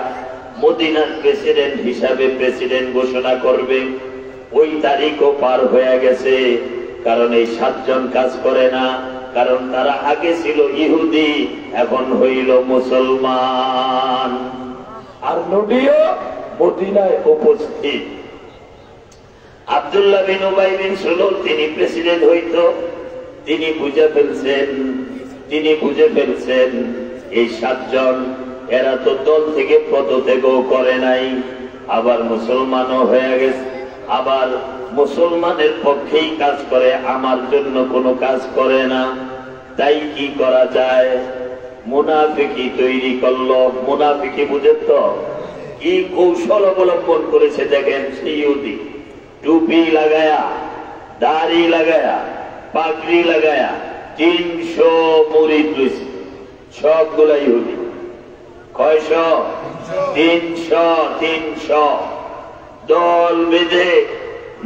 মদিনার প্রেসিডেন্ট হিসাবে প্রেসিডেন্ট ঘোষণা করবে, ওই তারিখও পার হয়ে গেছে। কারণ এই 7 জন কাজ করে না, কারণ তারা আগে ছিল ইহুদি, এখন হইল মুসলমান। আর নবীও মদিনায় উপস্থিত। আব্দুল্লাহ বিন উবাই বিন সুলুল তিনি প্রেসিডেন্ট হইতো, তিনি বুঝে ফেলছেন এই 7 জন এরা তো দল থেকে পদত্যাগও করে নাই, আবার মুসলমানও হয়ে গেছে, আবার মুসলমানের পক্ষেই কাজ করে, আমার জন্য কোনো কাজ করে না, তাই কি করা যায়? মুনাফিকি তৈরি করলো। মুনাফিকি বুঝে তো কি কৌশল অবলম্বন করেছে দেখেন। সেই ইহুদি টুপি লাগায়া, দাড়ি লাগায়া, পাগড়ি লাগায়া 300 মুরিদ রয়েছে, সবগুলা ইহুদি। কয়শ? 300 দল বেঁধে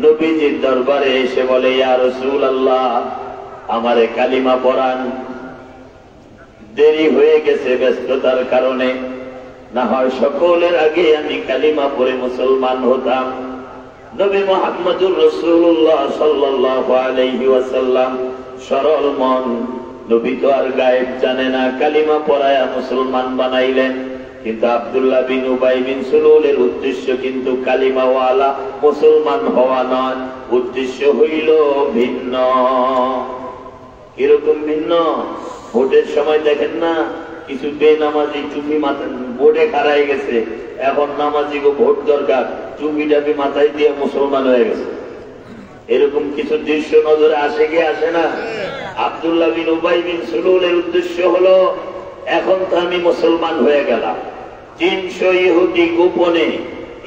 নবীজির দরবারে এসে বলে, ইয়া রাসূলুল্লাহ আমারে কালিমা পড়ান। দেরি হয়ে গেছে ব্যস্ততার কারণে, না হয় সকলের আগে আমি কালিমা পড়ে মুসলমান হতাম। নবী মুহাম্মদুর রাসূলুল্লাহ সাল্লাল্লাহু আলাইহি ওয়াসাল্লাম সরল মন, নবী তো আর গায়েব জানে না, কালিমা পড়ায়া মুসলমান বানাইলেন। কিন্তু আব্দুল্লাহ বিন উবাই বিন সুলুলের উদ্দেশ্য কিন্তু কালিমাওয়ালা মুসলমান হওয়া নয়, উদ্দেশ্য হইল ভিন্ন। কিরকম ভিন্ন? ভোটের সময় দেখেন না কিছু বেনামাজি টুপি মাথায় বোর্ডে খাড়াই গেছে, এখন নামাজি গো ভোট দরকার, টুপি টাপি মাথায় দিয়ে মুসলমান হয়ে গেছে। এরকম কিছু দৃশ্য নজরে আসে কি আসে না? আব্দুল্লাহ বিন উবাই বিন সুলুলের উদ্দেশ্য হলো এখন তো আমি মুসলমান হয়ে গেলাম। 300 ইহুদি গোপনে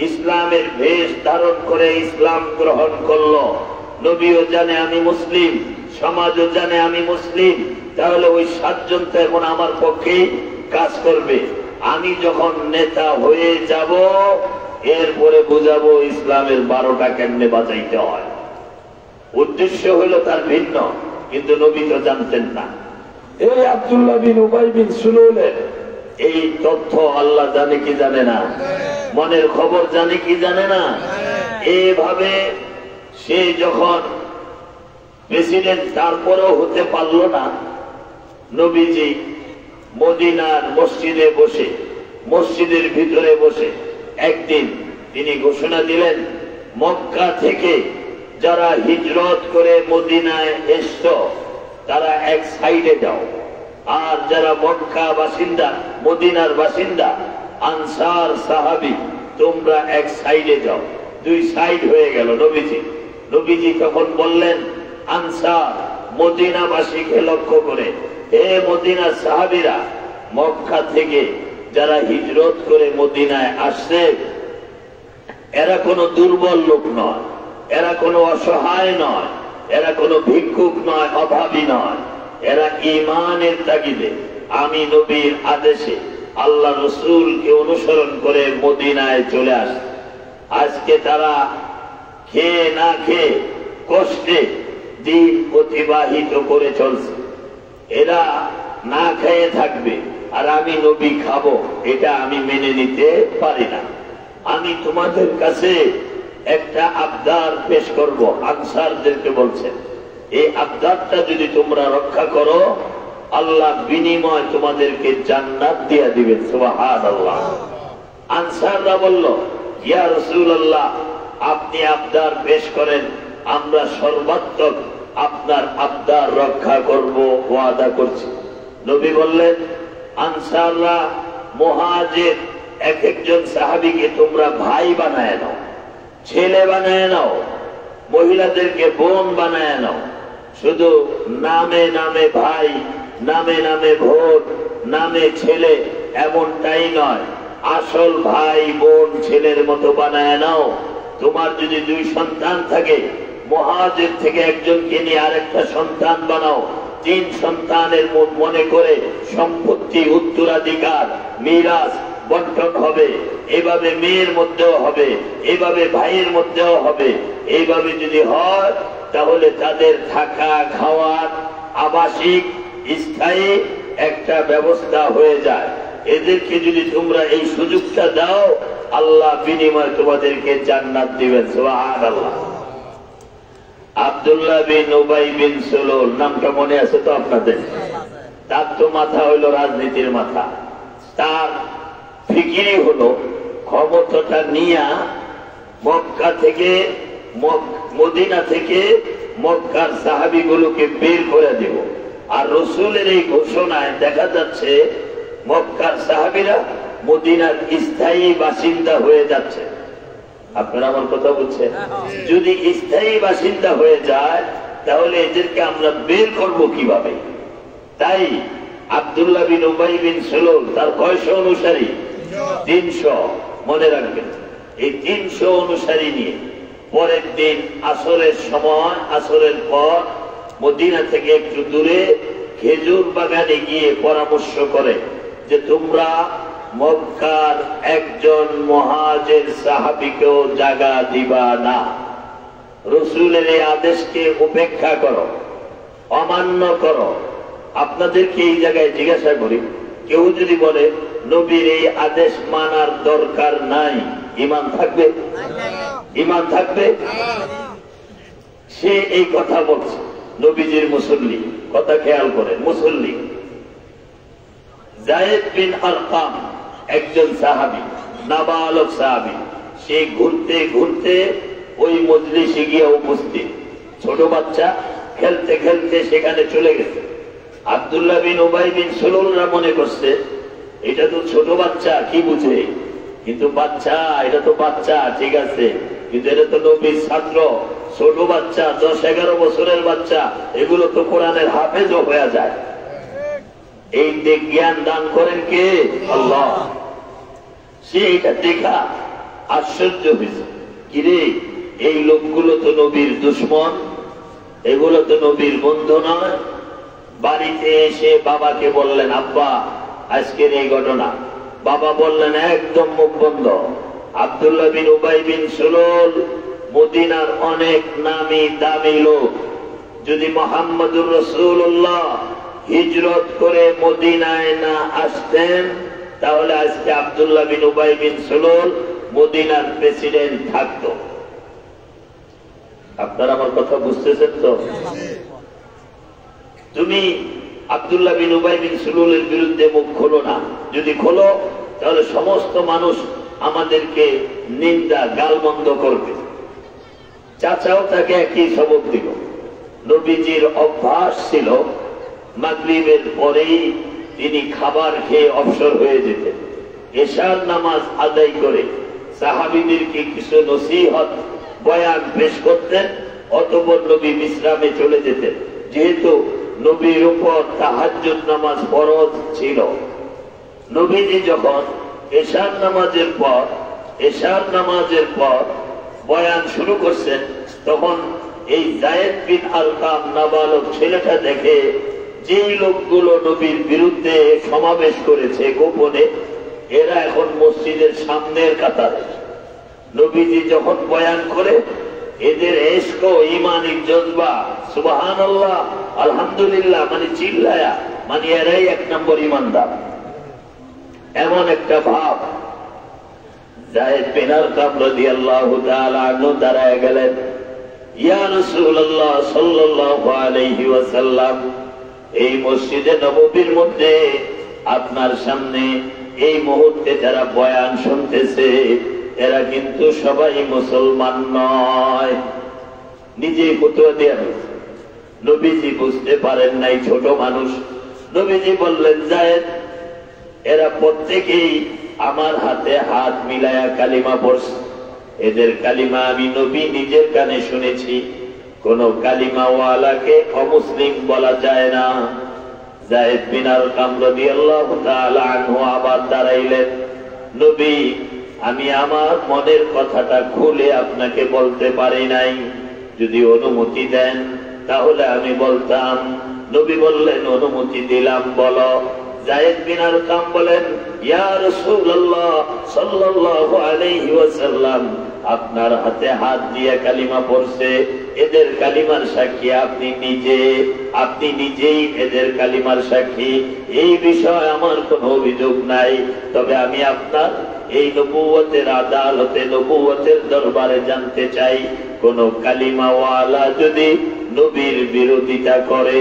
ইসলামের বেশ ধারণ করে ইসলাম গ্রহণ করলো। নবীও জানে আমি মুসলিম, সমাজও জানে আমি মুসলিম, তাহলে ওই 7 জন তো এখন আমার পক্ষে কাজ করবে। আমি যখন নেতা হয়ে যাব এরপরে বুঝাবো ইসলামের 12টা কেমনে বাজাইতে হয়। উদ্দেশ্য হইল তার ভিন্ন, কিন্তু নবী তো জানতেন না। এই আব্দুল্লাহ বিন উবাই বিন সুলুলের এই তথ্য আল্লাহ জানে কি জানে না, মনের খবর জানে কি জানে না। এভাবে সে যখন প্রেসিডেন্ট তারপরেও হতে পারল না, নবীজি মদিনার মসজিদে বসে, মসজিদের ভিতরে বসে একদিন তিনি ঘোষণা দিলেন, মক্কা থেকে যারা হিজরত করে মদিনায় এসছো তারা এক সাইডে যাও, আর যারা মক্কা বাসিন্দা, মদিনার বাসিন্দা, আনসার সাহাবী তোমরা এক সাইডে যাও। 2 সাইড হয়ে গেল। নবীজি তখন বললেন আনসার মদিনাবাসীকে লক্ষ্য করে, হে মদিনার সাহাবীরা, মক্কা থেকে যারা হিজরত করে মদিনায় আসছে এরা কোনো দুর্বল লোক নয়, এরা কোনো অসহায় নয়, এরা কোনো ভিক্ষুক নয়, অভাবী নয়, এরা ঈমানের তাগিদে আমি নবীর আদেশে আল্লাহ রাসূলকে অনুসরণ করে মদিনায় চলে আসে। আজকে তারা খেয়ে না খেয়ে কষ্টে দিন অতিবাহিত করে চলছে। এরা না খেয়ে থাকবে আর আমি নবী খাবো, এটা আমি মেনে নিতে পারি না। আমি তোমাদের কাছে একটা আবদার পেশ করব। আনসারদেরকে বলছেন, এই আবদারটা যদি তোমরা রক্ষা করো আল্লাহ বিনিময় তোমাদেরকে জান্নাত দিয়ে দিবেন। সুবহানাল্লাহ। আনসাররা বলল, ইয়া রাসূলুল্লাহ আপনি আবদার পেশ করেন, আমরা সর্বাত্মক আপনার আবদার রক্ষা করব, ওয়াদা করছি। নবী বললেন, আনসাররা মুহাজির এক একজন সাহাবীকে তোমরা ভাই বানায় নাও, ছেলে বানায় নাও, মহিলাদেরকে বোন বানায় নাও। শুধু নামে নামে ভাই, নামে নামে বোন, নামে ছেলে এমনটাই নয়, আসল ভাই বোন ছেলের মতো বানায় নাও। তোমার যদি 2 সন্তান থাকে, মুহাজির থেকে একজনকে নিয়ে আরেকটা সন্তান বানাও। 3 সন্তানের মনে করে সম্পত্তি, উত্তরাধিকার, মিরাস বন্টন হবে। এইভাবে মেয়ের মধ্যেও হবে, এইভাবে ভাইয়ের মধ্যেও হবে। এইভাবে যদি হয় তাহলে তাদের থাকা খাওয়ার আবাসিক স্থায়ী একটা ব্যবস্থা হয়ে যায়। এদেরকে যদি তোমরা এই সুযোগটা দাও আল্লাহ বিনিময় তোমাদেরকে জান্নাত দিবেন। সুবহানাল্লাহ। আব্দুল্লাহ বিন উবাই বিন সুলুল নামটা মনে আছে তো আপনাদের? তার তো মাথা হইল রাজনীতির মাথা। তার ফিকিরি হলো ক্ষমতাটা নিয়ে মক্কা থেকে মদিনা থেকে মক্কার সাহাবীগুলোকে বের করে দেব। আর রসুলের এই ঘোষণায় দেখা যাচ্ছে মক্কার সাহাবীরা মদিনার স্থায়ী বাসিন্দা হয়ে যাচ্ছে। আপনারা আমার কথা বলছেন? যদি স্থায়ী বাসিন্দা হয়ে যায় তাহলে এদেরকে আমরা বের করব কিভাবে? তাই আব্দুল্লাহ বিন উবাই বিন সুলুল তার কয়শো অনুসারী? 300। মনে রাখবেন, এই 300 অনুসারী নিয়ে পরের দিন আসরের সময়, আসরের পর মদিনা থেকে একটু দূরে খেজুর বাগানে গিয়ে পরামর্শ করে যে তোমরা মক্কার একজন মুহাজির সাহাবীকেও জায়গা দিবা না। রসুলের এই আদেশকে উপেক্ষা করো, অমান্য করো। আপনাদেরকে এই জায়গায় জিজ্ঞাসা করি, কেউ যদি বলে নবীর এই আদেশ মানার দরকার নাই, ঈমান থাকবে? ঈমান থাকবে? সে এই কথা বলছে, নবীজির মুসল্লি। কথা খেয়াল করেন, মুসল্লি। যায়েদ বিন আরকাম একজন সাহাবী, নাবালক সাহাবী। সে ঘুরতে ঘুরতে ওই মজলিসে গিয়ে উপস্থিত। ছোট বাচ্চা খেলতে খেলতে সেখানে চলে গেছে। আব্দুল্লাহ বিন উবাই বিন সুলুলরা মনে করছে এটা তো ছোট বাচ্চা, কি বুঝে? কিন্তু বাচ্চা, এটা তো বাচ্চা, ঠিক আছে, কিন্তু এটা তো নবীর ছাত্র। ছোট বাচ্চা, 10-11 বছরের বাচ্চা, এগুলো তো কোরআনের হাফেজও হয়ে যায়। এই জ্ঞান দান করেন কে? আল্লাহ। সে এটা দেখা আশ্চর্য হয়েছে, কিরে এই লোকগুলো তো নবীর দুশ্মন, এগুলো তো নবীর বন্ধু নয়। বাড়িতে এসে বাবাকে বললেন, আব্বা আজকের এই ঘটনা। বাবা বললেন, একদম মুখ বন্ধ। আব্দুল্লাহ বিন উবাই বিন সুলুল মদিনার অনেক নামি দামি লোক। যদি মুহাম্মদুর রাসূলুল্লাহ হিজরত করে মদিনায় না আসতেন তাহলে আজকে আব্দুল্লাহ বিন উবাই বিন সুলুল মদিনার প্রেসিডেন্ট থাকতো। আপনারা আমার কথা বুঝতেছেন তো? তুমি আব্দুল্লাহ বিন উবাই বিন সুলুলের বিরুদ্ধে মুখ খোলো না। যদি খোলো তাহলে সমস্ত মানুষ আমাদেরকে নিন্দা গালমন্দ করবে। চাচাও তাকে একই সবক দিল। নবীজির অভ্যাস ছিল মাগরিবের পরেই তিনি খাবার খেয়ে অবসর হয়ে যেতেন। এশার নামাজ আদায় করে সাহাবীদেরকে কিছু নসিহত বয়ান পেশ করতেন, অতঃপর নবী বিশ্রামে চলে যেতেন। যেহেতু নবীর উপর তাহাজ্জুদ নামাজ ফরজ ছিল, নবীজি যখন এশার নামাজের পর বয়ান শুরু করছেন তখন এই যায়েদ বিন আরকাম নাবালক ছেলেটা দেখে যে লোকগুলো নবীর বিরুদ্ধে সমাবেশ করেছে গোপনে, এরা এখন মসজিদের সামনের কাতারে। নবীজি যখন বয়ান করে এদের ইশক ও ঈমানিক জজবা, সুবহানাল্লাহ আলহামদুলিল্লাহ মানে চিল্লায়া, মানে এরাই 1 নম্বর ঈমানদার, এমন একটা ভাব। যায়েদ বিন আরকাম রাদিয়াল্লাহু তাআলা আনহু দাঁড়ায় গেলেন, ইয়া রাসূলুল্লাহ সাল্লাল্লাহু আলাইহি ওয়াসাল্লাম, এই মসজিদে নববীর মধ্যে আপনার সামনে এই মুহূর্তে যারা বয়ান শুনতেছে এরা কিন্তু সবাই মুসলমান নয়। নিজেই ফতোয়া দেয়া হয়েছে। নবীজি বুঝতে পারেন নাই, ছোট মানুষ। নবীজি বললেন, যায়েদ এরা প্রত্যেকেই আমার হাতে হাত মিলায়া কালিমা পড়ছে। এদের কালিমা আমি নবী নিজের কানে শুনেছি। কোন কালিমাওয়ালাকে অমুসলিম বলা যায় না। যায়েদ বিন আরকাম রাদিয়াল্লাহু তাআলা আনহু আবার দাঁড়াইলেন, নবী আমি আমার মনের কথাটা খুলে আপনাকে বলতে পারি নাই, যদি অনুমতি দেন তাহলে আমি বলতাম। নবী বললেন, অনুমতি দিলাম, বলো। যায়েদ বিন আরকাম বলেন, ইয়া রাসূলুল্লাহ সাল্লাল্লাহু আলাইহি ওয়াসাল্লাম, আপনার হাতে হাত দিয়ে কালিমা পড়ছে, এদের কালিমার সাক্ষী আপনি নিজেই এদের কালিমার সাক্ষী। এই বিষয়ে আমার কোনো অভিযোগ নাই। তবে আমি আপনার এই নবুয়তের আদালতে, নবুয়তের দরবারে জানতে চাই, কোন কালিমাওয়ালা যদি নবীর বিরোধিতা করে,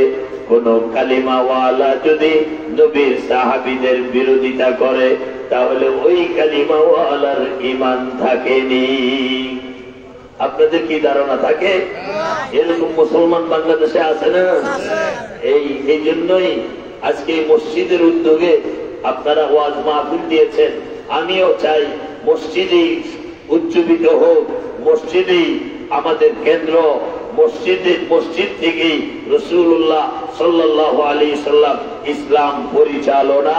কোন কালিমাওয়ালা যদি নবীর সাহাবীদের বিরোধিতা করে, তাহলে ওই কালিমাওয়ালার ঈমান থাকেনি। আপনাদের কি ধারণা থাকে? এরকম মুসলমান বাংলাদেশে আছে না? এই জন্যই আজকে এই মসজিদের উদ্যোগে আপনারা ওয়াজ মাহফিল দিয়েছেন। আমিও চাই মসজিদেই উজ্জীবিত হোক, মসজিদেই আমাদের কেন্দ্র, মসজিদ থেকেই রাসূলুল্লাহ সাল্লাল্লাহু আলাইহি সাল্লাম ইসলাম পরিচালনা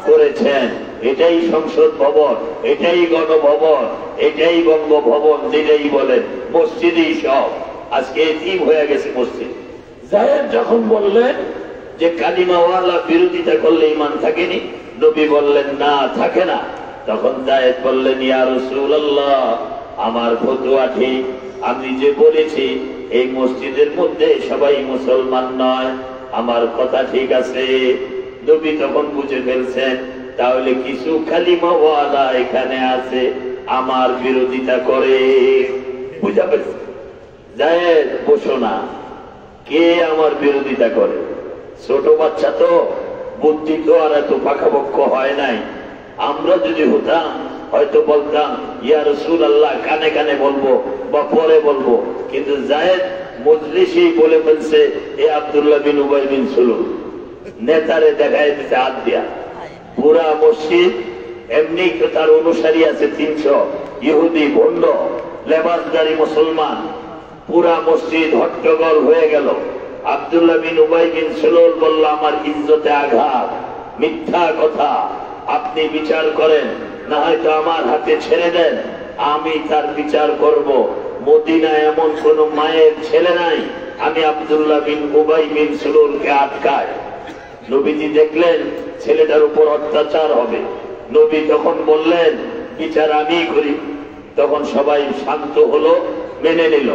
করেছেন। এটাই সংসদ ভবন, এটাই গণভবন, এটাই বঙ্গভবন, যেটাই বলেন মসজিদই সব। আজকে এতিম হয়ে গেছে মসজিদ। জায়েদ যখন বললেন যে কালিমাওয়ালা বিরোধিতা করলে ঈমান থাকেনি, নবী বললেন না, থাকে না। তখন জায়েদ বললেন, ইয়া রাসূলুল্লাহ, আমার ফতোয়া ঠিক, আমি যে বলেছি এই মসজিদের মধ্যে সবাই মুসলমান নয়, আমার কথা ঠিক আছে। নবী তখন বুঝে ফেলছেন তাহলে কিছু কালিমাওয়ালা এখানে আছে আমার বিরোধিতা করে। বুঝা পেরেছে? জায়েদ বসো না, কে আমার বিরোধিতা করে? ছোট বাচ্চা তো, বুদ্ধি তো আর এত পাকাপোক্ত হয় নাই। আমরা যদি হতাম হয়তো বলতাম ইয়া রাসূলুল্লাহ, কানে কানে বলবো বা পরে বলবো। কিন্তু জায়েদ মজলিসেই বলে ফেলছে, এ আব্দুল্লাহ বিন উবাই বিন সুলুল, নেতারে দেখায় দিতে হাত দিয়া। পুরা মসজিদ, এমনি তার অনুসারী আছে 300, ইহুদি ভণ্ড লেবাসদারি মুসলমান। পুরা মসজিদ হট্টগোল হয়ে গেল। আব্দুল্লাহ বিন উবাই বিন সুলুল বলল, আমার ইজ্জতে আঘাত, মিথ্যা কথা, আপনি বিচার করেন, না হয়তো আমার হাতে ছেড়ে দেন, আমি তার বিচার করব। মদিনায় এমন কোন মায়ের ছেলে নাই, আমি আব্দুল্লাহ বিন উবাই বিন সুলুলকে আটকাই। নবীজি দেখলেন ছেলেটার উপর অত্যাচার হবে, নবী তখন বললেন বিচার আমি করি। তখন সবাই শান্ত হলো, মেনে নিল।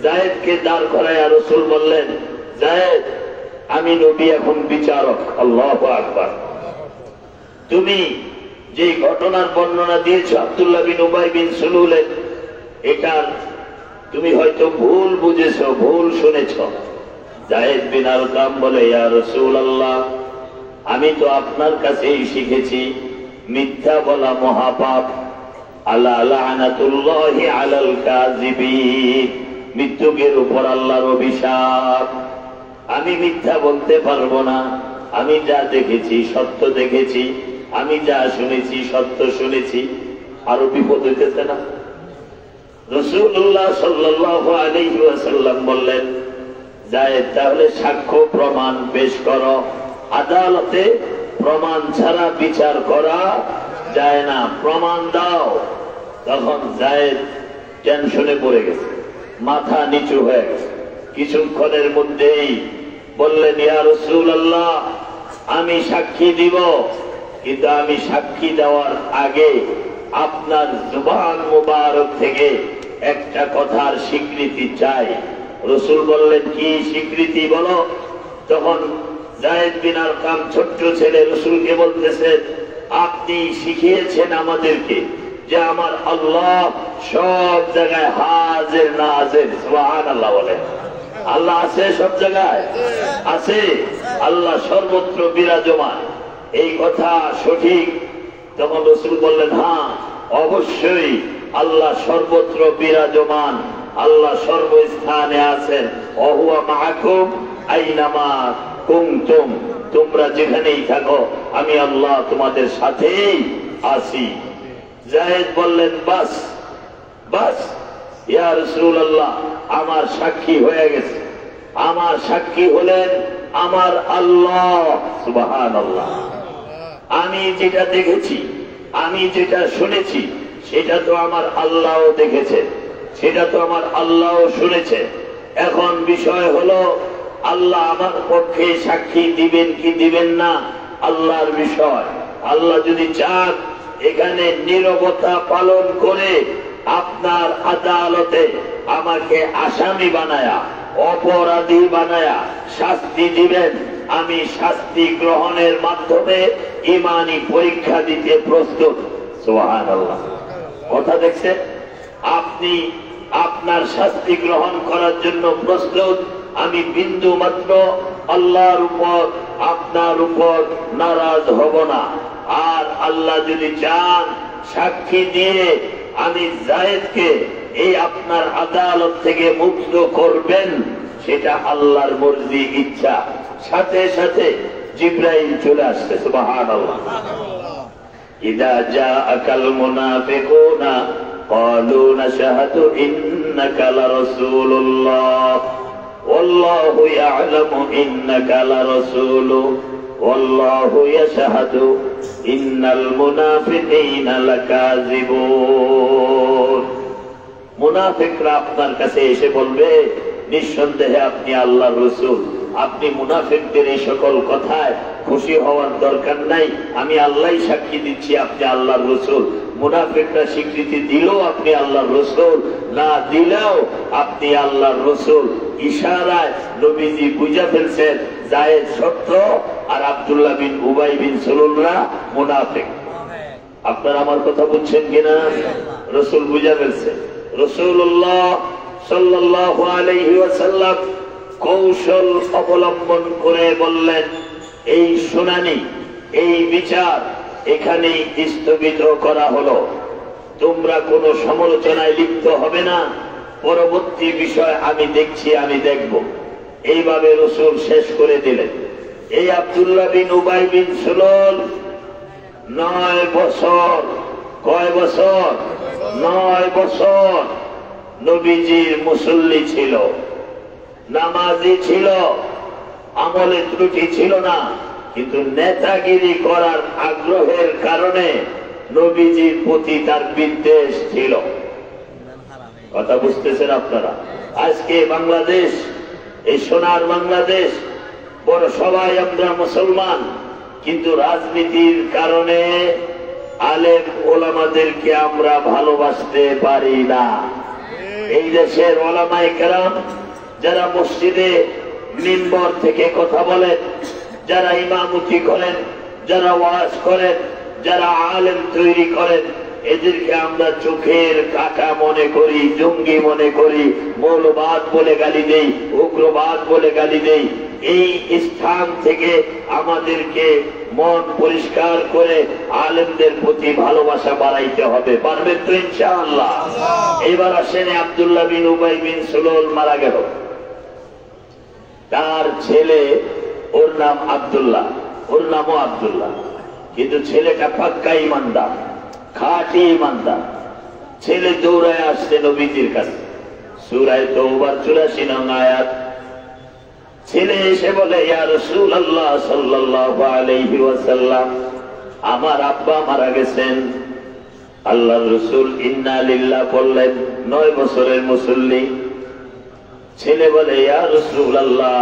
জায়েদকে দাঁড় করায় রাসূল বললেন, জায়েদ, আমি নবী এখন বিচারক। আল্লাহু আকবার। তুমি যে ঘটনার বর্ণনা দিয়েছ আব্দুল্লাহ বিন উবাই বিন সুলুলের, এটা তুমি হয়তো ভুল বুঝেছ, ভুল শুনেছ। জায়েদ বিন আরকাম বলে, ইয়া রাসূলুল্লাহ, আমি তো আপনার কাছেই শিখেছি মিথ্যা বলা মহাপাপ। আলা লানাতুল্লাহি আলাল কাযিবিন, মৃত্যুকের উপর আল্লাহর অভিশাপ। আমি মিথ্যা বলতে পারবো না। আমি যা দেখেছি সত্য দেখেছি, আমি যা শুনেছি সত্য শুনেছি। আরো বিপদ হইতেছে না? রাসূলুল্লাহ সাল্লাল্লাহু আলাইহি ওয়াসাল্লাম বললেন, জায়েদ, তাহলে সাক্ষ্য প্রমাণ পেশ করো। আদালতে প্রমাণ ছাড়া বিচার করা যায় না, প্রমাণ দাও। তখন জায়েদ টেনশনে পড়ে গেছে, মাথা নিচু হয়ে গেছে। কিছুক্ষণের মধ্যেই বললেন, ইয়া রাসূলুল্লাহ, আমি সাক্ষী দিব, কিন্তু আমি সাক্ষী দেওয়ার আগে আপনার জুবান মুবারক থেকে একটা কথার স্বীকৃতি চাই। রাসূল বললেন, কি স্বীকৃতি বলো? তখন জায়েদ বিন আরকাম ছোট্ট ছেলে রাসূলকে বলতেছেন, আপনি শিখিয়েছেন আমাদেরকে যে আমার আল্লাহ সব জায়গায় হাজির নাজির। সুবহানাল্লাহ বলেন। আল্লাহ আছে সব জায়গায়? আছে। আল্লাহ সর্বত্র বিরাজমান, এই কথা সঠিক। তখন রাসূল বললেন, হ্যাঁ, অবশ্যই আল্লাহ সর্বত্র বিরাজমান, আল্লাহ সর্বস্থানে আছেন। ওহুয়া মাআকুম আইনামা কুনতুম, তোমরা যেখানেই থাকো আমি আল্লাহ তোমাদের সাথেই আছি। জায়েদ বললেন, বাস বাস ইয়া রাসূলুল্লাহ, আমার সাক্ষী হয়ে গেছে। আমার সাক্ষী হলেন আমার আল্লাহ। সুবহানাল্লাহ। আমি যেটা দেখেছি, আমি যেটা শুনেছি, সেটা তো আমার আল্লাহও দেখেছে, সেটা তো আমার আল্লাহও শুনেছে। এখন বিষয় হলো আল্লাহ আমার পক্ষে সাক্ষী দিবেন কি দিবেন না, আল্লাহর বিষয়। আল্লাহ যদি চান এখানে নীরবতা পালন করে আপনার আদালতে আমাকে আসামি বানায়া, অপরাধী বানায়া শাস্তি দিবেন, আমি শাস্তি গ্রহণের মাধ্যমে ঈমানি পরীক্ষা দিতে প্রস্তুত। সুবহানাল্লাহ। কথা দেখছেন? আপনি আপনার শাস্তি গ্রহণ করার জন্য প্রস্তুত। আমি বিন্দু মাত্র আল্লাহর উপর, আপনার উপর নারাজ হব না। আর আল্লাহ যদি চান সাক্ষী দিয়ে আমি জায়েদকে এই আপনার আদালত থেকে মুক্ত করবেন, সেটা আল্লাহর মর্জি, ইচ্ছা। সাথে সাথে জিবরাইল চলে আসছে। সুবহানাল্লাহ। ইদা জাআকাল মুনাফিকুনা ক্বালু নাশহাদু ইন্নাকা লারাসূলুল্লাহ ওয়াল্লাহু ইয়া'লামু ইন্নাকা লারাসূলুহু ওয়াল্লাহু ইয়াশহাদু ইন্নাল মুনাফিকিনা লাকাযিবুন। মুনাফিকরা আপনার কাছে এসে বলবে, নিঃসন্দেহে আপনি আল্লাহর রাসূল। আপনি মুনাফিকদের এই সকল কথায় খুশি হওয়ার দরকার নাই, আমি আল্লাহই সাক্ষী দিচ্ছি আপনি আল্লাহর রাসূল। মুনাফিকরা স্বীকৃতি দিলেও আপনি আল্লাহর রাসূল, না দিলেও আপনি আল্লাহর রাসূল। ইশারায় নবীজি বুঝা ফেলছেন যায়েদ সত্য আর আব্দুল্লাহ বিন উবাই বিন সালুলরা মুনাফিক। আপনারা আমার কথা বুঝছেন কিনা? রাসূল বুঝা ফেলছেন। রাসূলুল্লাহ সাল্লাল্লাহু আলাইহি ওয়াসাল্লাম কৌশল অবলম্বন করে বললেন, এই শুনানি, এই বিচার এখানেই স্থগিত করা হলো। তোমরা কোনো সমালোচনায় লিপ্ত হবে না, পরবর্তী বিষয় আমি দেখছি, আমি দেখব। এইভাবে রাসূল শেষ করে দিলেন। এই আব্দুল্লাহ বিন উবাই বিন সালুল 9 বছর, কয় বছর? 9 বছর নবীজির মুসল্লি ছিল, নামাজি ছিল, আমলে ত্রুটি ছিল না, কিন্তু নেতাগিরি করার আগ্রহের কারণে নবীজির প্রতি তার বিদ্বেষ ছিল। কথা বুঝতেছেন আপনারা? আজকে বাংলাদেশ, এই সোনার বাংলাদেশ, বড় সবাই আমরা মুসলমান, কিন্তু রাজনীতির কারণে আলেম ওলামাদেরকে আমরা ভালোবাসতে পারি না। এই দেশের ওলামায়ে কেরাম যারা মসজিদে মিম্বর থেকে কথা বলেন, যারা ইমামতি করেন, যারা ওয়াজ করেন, যারা আলেম তৈরি করেন, এদেরকে আমরা চোখের কাটা মনে করি, জঙ্গি মনে করি, মৌলবাদ বলে গালি দেই, উগ্রবাদ বলে গালি দেই। এই স্থান থেকে আমাদেরকে মন পরিষ্কার করে আলেমদের প্রতি ভালোবাসা বাড়াইতে হবে। পারবেন তো ইনশাআল্লাহ? এবার আসেন, আব্দুল্লাহ বিন উবাই বিন সালুল মারা গেল। তার ছেলে, ওর নাম আব্দুল্লাহ, ওর নামও আব্দুল্লাহ, কিন্তু ছেলেটা পাক্কা ইমানদার, খাঁটি ইমানদার। ছেলে দৌড়ায় আসছে নবীজির কাছে, সূরা তাওবার 84 নং আয়াত। ছেলে এসে বলে, ইয়া রাসূলুল্লাহ সাল্লাল্লাহু আলাইহি ওয়াসাল্লাম, আমার আব্বা মারা গেছেন। আল্লাহর রাসূল ইন্না লিল্লাহ বললেন, 9 বছরের মুসল্লি। ছেলে বলে, ইয়া রাসূলুল্লাহ,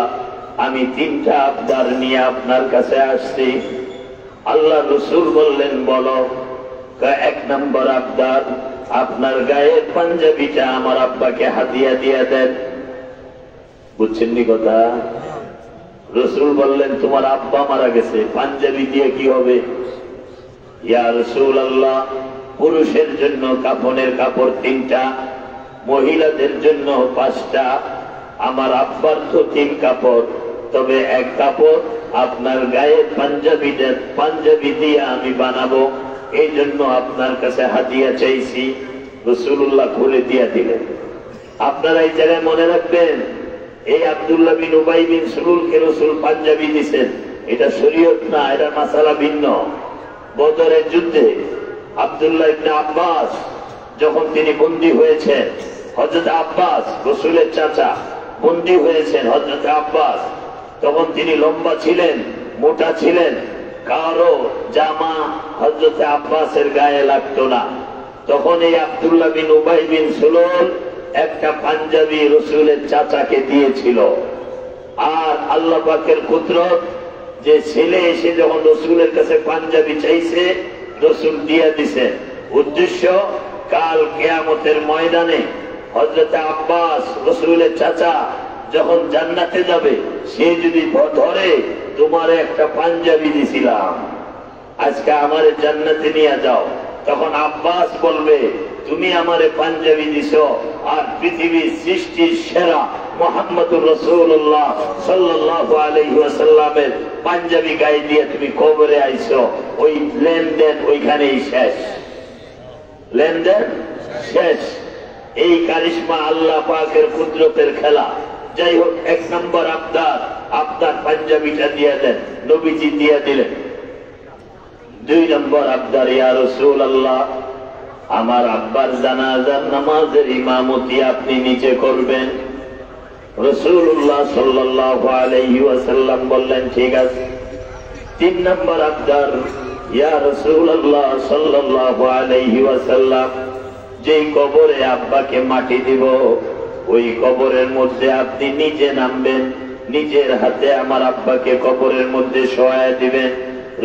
আমি 3টা আবদার নিয়ে আপনার কাছে আসছি। আল্লাহর রাসূল বললেন, বলো। 1 নম্বর আবদার, আপনার গায়ের পাঞ্জাবিটা আমার আব্বাকে হাদিয়া দিয়ে দেন। বুঝছেন নি কথা? রাসূল বললেন, তোমার আব্বা মারা গেছে, পাঞ্জাবি দিয়ে কি হবে? ইয়া রাসূলুল্লাহ, পুরুষের জন্য কাফনের কাপড় 3টা, মহিলাদের জন্য 5টা। আমার আব্বার তো 3 কাপড়, তবে 1 কাপড় আপনার গায়ের পাঞ্জাবি দিয়ে আমি বানাবো, এই জন্য আপনার কাছে হাদিয়া চাইছি। রাসূলুল্লাহ খুলে দিয়ে দিলেন। আপনারা এই জায়গায় মনে রাখবেন, এই আব্দুল্লাহ বিন উবাই বিন সালুলকে রাসূল পাঞ্জাবি দিয়েছেন, এটা শরীয়ত না, এটা মাসালা ভিন্ন। বদরের যুদ্ধে আব্দুল্লাহ ইবনে আব্বাস যখন তিনি বন্দী হয়েছেন, হযরত আব্বাস রাসূলের চাচা বন্দী হয়েছেন, হযরত আব্বাস তখন তিনি লম্বা ছিলেন, মোটা ছিলেন, কারো জামা হযরত আব্বাসের গায়ে লাগতো না। তখন এই আব্দুল্লাহ বিন উবাই বিন সালুল একটা পাঞ্জাবি রাসূলের চাচাকে দিয়েছিল। আর আল্লাহ পাকের কুদরত, যে ছেলে এসে যখন রাসূলের কাছে পাঞ্জাবি চাইছে, রাসূল দিয়ে দিছে। উদ্দেশ্য, কাল কিয়ামতের ময়দানে হযরত আব্বাস রাসূলের চাচা যখন জান্নাতে যাবে, সে যদি ধরে, তোমার একটা পাঞ্জাবি দিছিলাম, আজকে আমারে জান্নাতে নিয়ে যাও, তখন আব্বাস বলবে, তুমি আমারে পাঞ্জাবি দিছো, আর পৃথিবীর সৃষ্টির সেরা মুহাম্মদুর রাসূলুল্লাহ সাল্লাল্লাহু আলাইহি ওয়াসাল্লামের পাঞ্জাবি গায়ে দিয়ে তুমি কবরে আইছো। ওই লেনদেন ওইখানেই শেষ, লেনদেন শেষ। এই কারিশমা আল্লাহ পাকের কুদরতের খেলা। যাই হোক, 1 নম্বর আবদার, আপনার পাঞ্জাবিটা দিয়ে দেন, নবীজি দিয়ে দিলেন। 2 নম্বর আবদার, ইয়া রাসূলুল্লাহ, আমার আব্বার জানাজার নামাজের ইমামতি আপনি নিচে করবেন। রাসূলুল্লাহ সাল্লাল্লাহু আলাইহি ওয়াসাল্লাম বললেন, ঠিক আছে। 3 নম্বর আবদার, ইয়া রাসূলুল্লাহ সাল্লাল্লাহু আলাইহি ওয়াসাল্লাম, যেই কবরে আব্বাকে মাটি দিব ওই কবরের মধ্যে আপনি নিজে নামবেন, নিজের হাতে আমার আব্বাকে কবরের মধ্যে শোয়ায় দিবেন।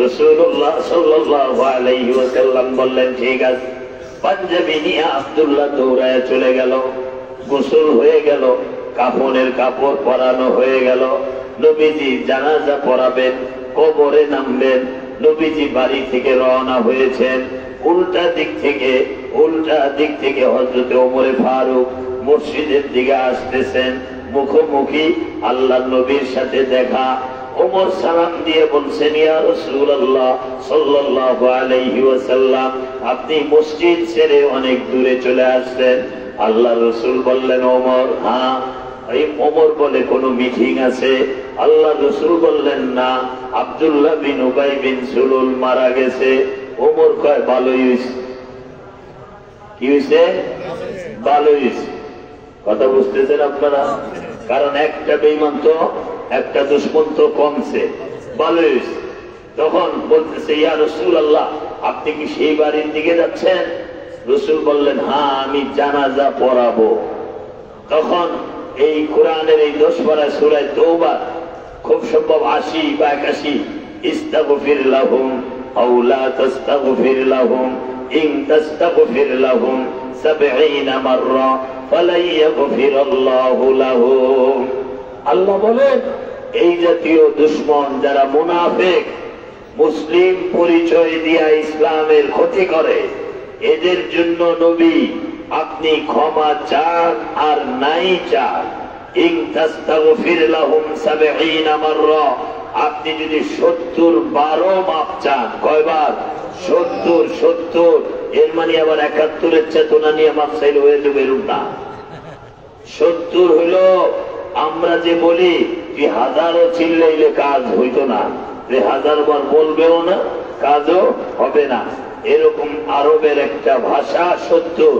রাসূলুল্লাহ সাল্লাল্লাহু আলাইহি ওয়াসাল্লাম বললেন, ঠিক আছে। পাঞ্জাবি নিয়ে আব্দুল্লাহ দৌড়ায় চলে গেল। গোসল হয়ে গেল, কাফনের কাপড় পরানো হয়ে গেল। নবীজি জানাজা পড়াবেন, কবরে নামবেন। নবীজি বাড়ি থেকে রওনা হয়েছেন। উল্টা দিক থেকে হযরত ওমর ফারুক মসজিদের দিকে আসতেছেন। মুখোমুখি আল্লাহ নবীর সাথে দেখা। ওমর সালাম দিয়ে বলছেন, ইয়া রাসূলুল্লাহ সাল্লাল্লাহু আলাইহি ওয়াসাল্লাম, আপনি মসজিদ ছেড়ে অনেক দূরে চলে আসছেন। আল্লাহ রাসূল বললেন, ওমর, হ্যাঁ। এই ওমর বলে, কোনো মিটিং আছে? আল্লাহ রাসূল বললেন, না, আব্দুল্লাহ বিন উবাই বিন সুলুল মারা গেছে। ওমর কয়, ভালোই হইছে। কি হইছে? ভালোই হইছে। কথা বুঝতেছেন আপনারা? কারণ একটা বেঈমান তো, একটা দুশমন তো কমছে, ভালোই হইছে। তখন বলতেছে, ইয়া রাসূলুল্লাহ, আপনি কি সেই বাড়ির দিকে যাচ্ছেন? রাসূল বললেন, হ্যাঁ, আমি জানাজা পড়াবো। তখন এই কোরআনের এই 10 পারা সূরা তাওবা, খুব সম্ভব 80 বা 81, ইস্তাগফির লাহুম আও লা তাস্তাগফির লাহুম ইন তাস্তাগফির লাহুম 70 মাররা ফালা ইয়াগফিরাল্লাহু লাহুম। আল্লাহ বলেন, এই জাতীয় দুশমন যারা মুনাফিক, মুসলিম পরিচয় দিয়া ইসলামের ক্ষতি করে, এদের জন্য নবী আপনি ক্ষমা চান আর নাই চান। ইন তাস্তাগফির লাহুম 70 মাররা, আপনি যদি 70 মাপ চান, কয়বার? 70। এর মানে আবার 71-এর চেতনা নিয়ে মাপ চাইলে হয়ে যাবে, এরকম না। 70 হইল, আমরা যে বলি তুই 1000ও চিল্লাইলে কাজ হইতো না, যে 1000 বার বলবেও না, কাজও হবে না। এরকম আরবের একটা ভাষা 70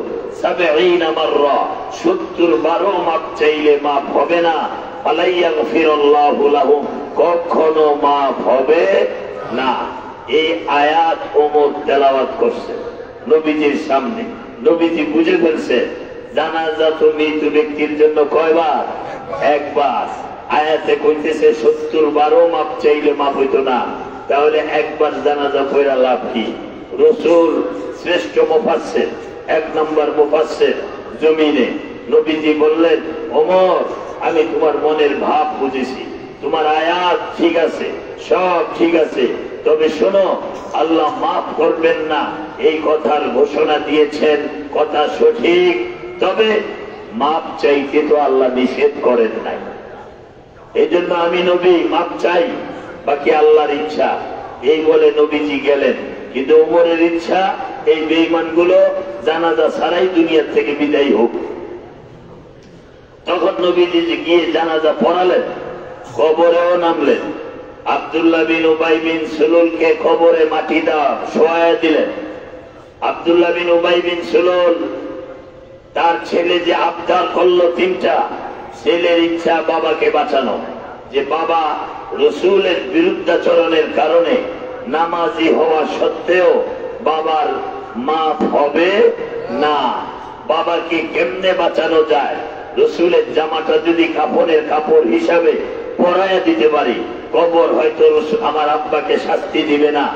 মাররা, 70 মাপ চাইলে মাপ হবে না। ফালা ইয়াগফিরাল্লাহু লাহুম, কখনো মাপ হবে না। এই আয়াত ওমর তেলাওয়াত করছে নবীজির সামনে। নবীজি বুঝে ফেলছে জানাজা তো মৃত ব্যক্তির জন্য কয়বার? একবার। আয়াতে কইতেছে 70 মাপ চাইলে মাপ হইতো না, তাহলে একবার জানাজা পড়া লাভ কি? রাসূল শ্রেষ্ঠ মুফাসসির, 1 নম্বর মুফাসসির জমিনে। নবীজি বললেন, ওমর, আমি তোমার মনের ভাব বুঝেছি, তোমার আয়াত ঠিক আছে, সব ঠিক আছে, তবে শোনো, আল্লাহ মাফ করবেন না এই কথার ঘোষণা দিয়েছেন, কথা সঠিক, তবে মাপ চাইতে তো আল্লাহ নিষেধ করেন নাই। এই জন্য আমি নবী মাপ চাই, বাকি আল্লাহর ইচ্ছা। এই বলে নবীজি গেলেন। কিন্তু ওমরের ইচ্ছা এই বেঈমানগুলো জানাজা ছাড়াই দুনিয়ার থেকে বিদায় হোক। তখন নবীজি গিয়ে জানাজা পড়ালেন, কবরেও নামলেন। আব্দুল্লাহ বিন উবাই বিন সুলুলকে কবরে মাটি দেওয়া শোয়ায় দিলেন। আব্দুল্লাহ বিন উবাই বিন সুলুল তার ছেলে যে আবদার করলো 3টা, ছেলের ইচ্ছা বাবাকে বাঁচানো, যে বাবা রাসূলের বিরুদ্ধাচরণের কারণে নামাজি হওয়া সত্ত্বেও বাবার মাফ হবে না। বাবাকে কেমনে বাঁচানো যায়? রাসূলের জামাটা যদি কাফনের কাপড় হিসাবে পরাইয়া দিতে পারি, কবর হয়তো আমার আব্বাকে শাস্তি দিবে না।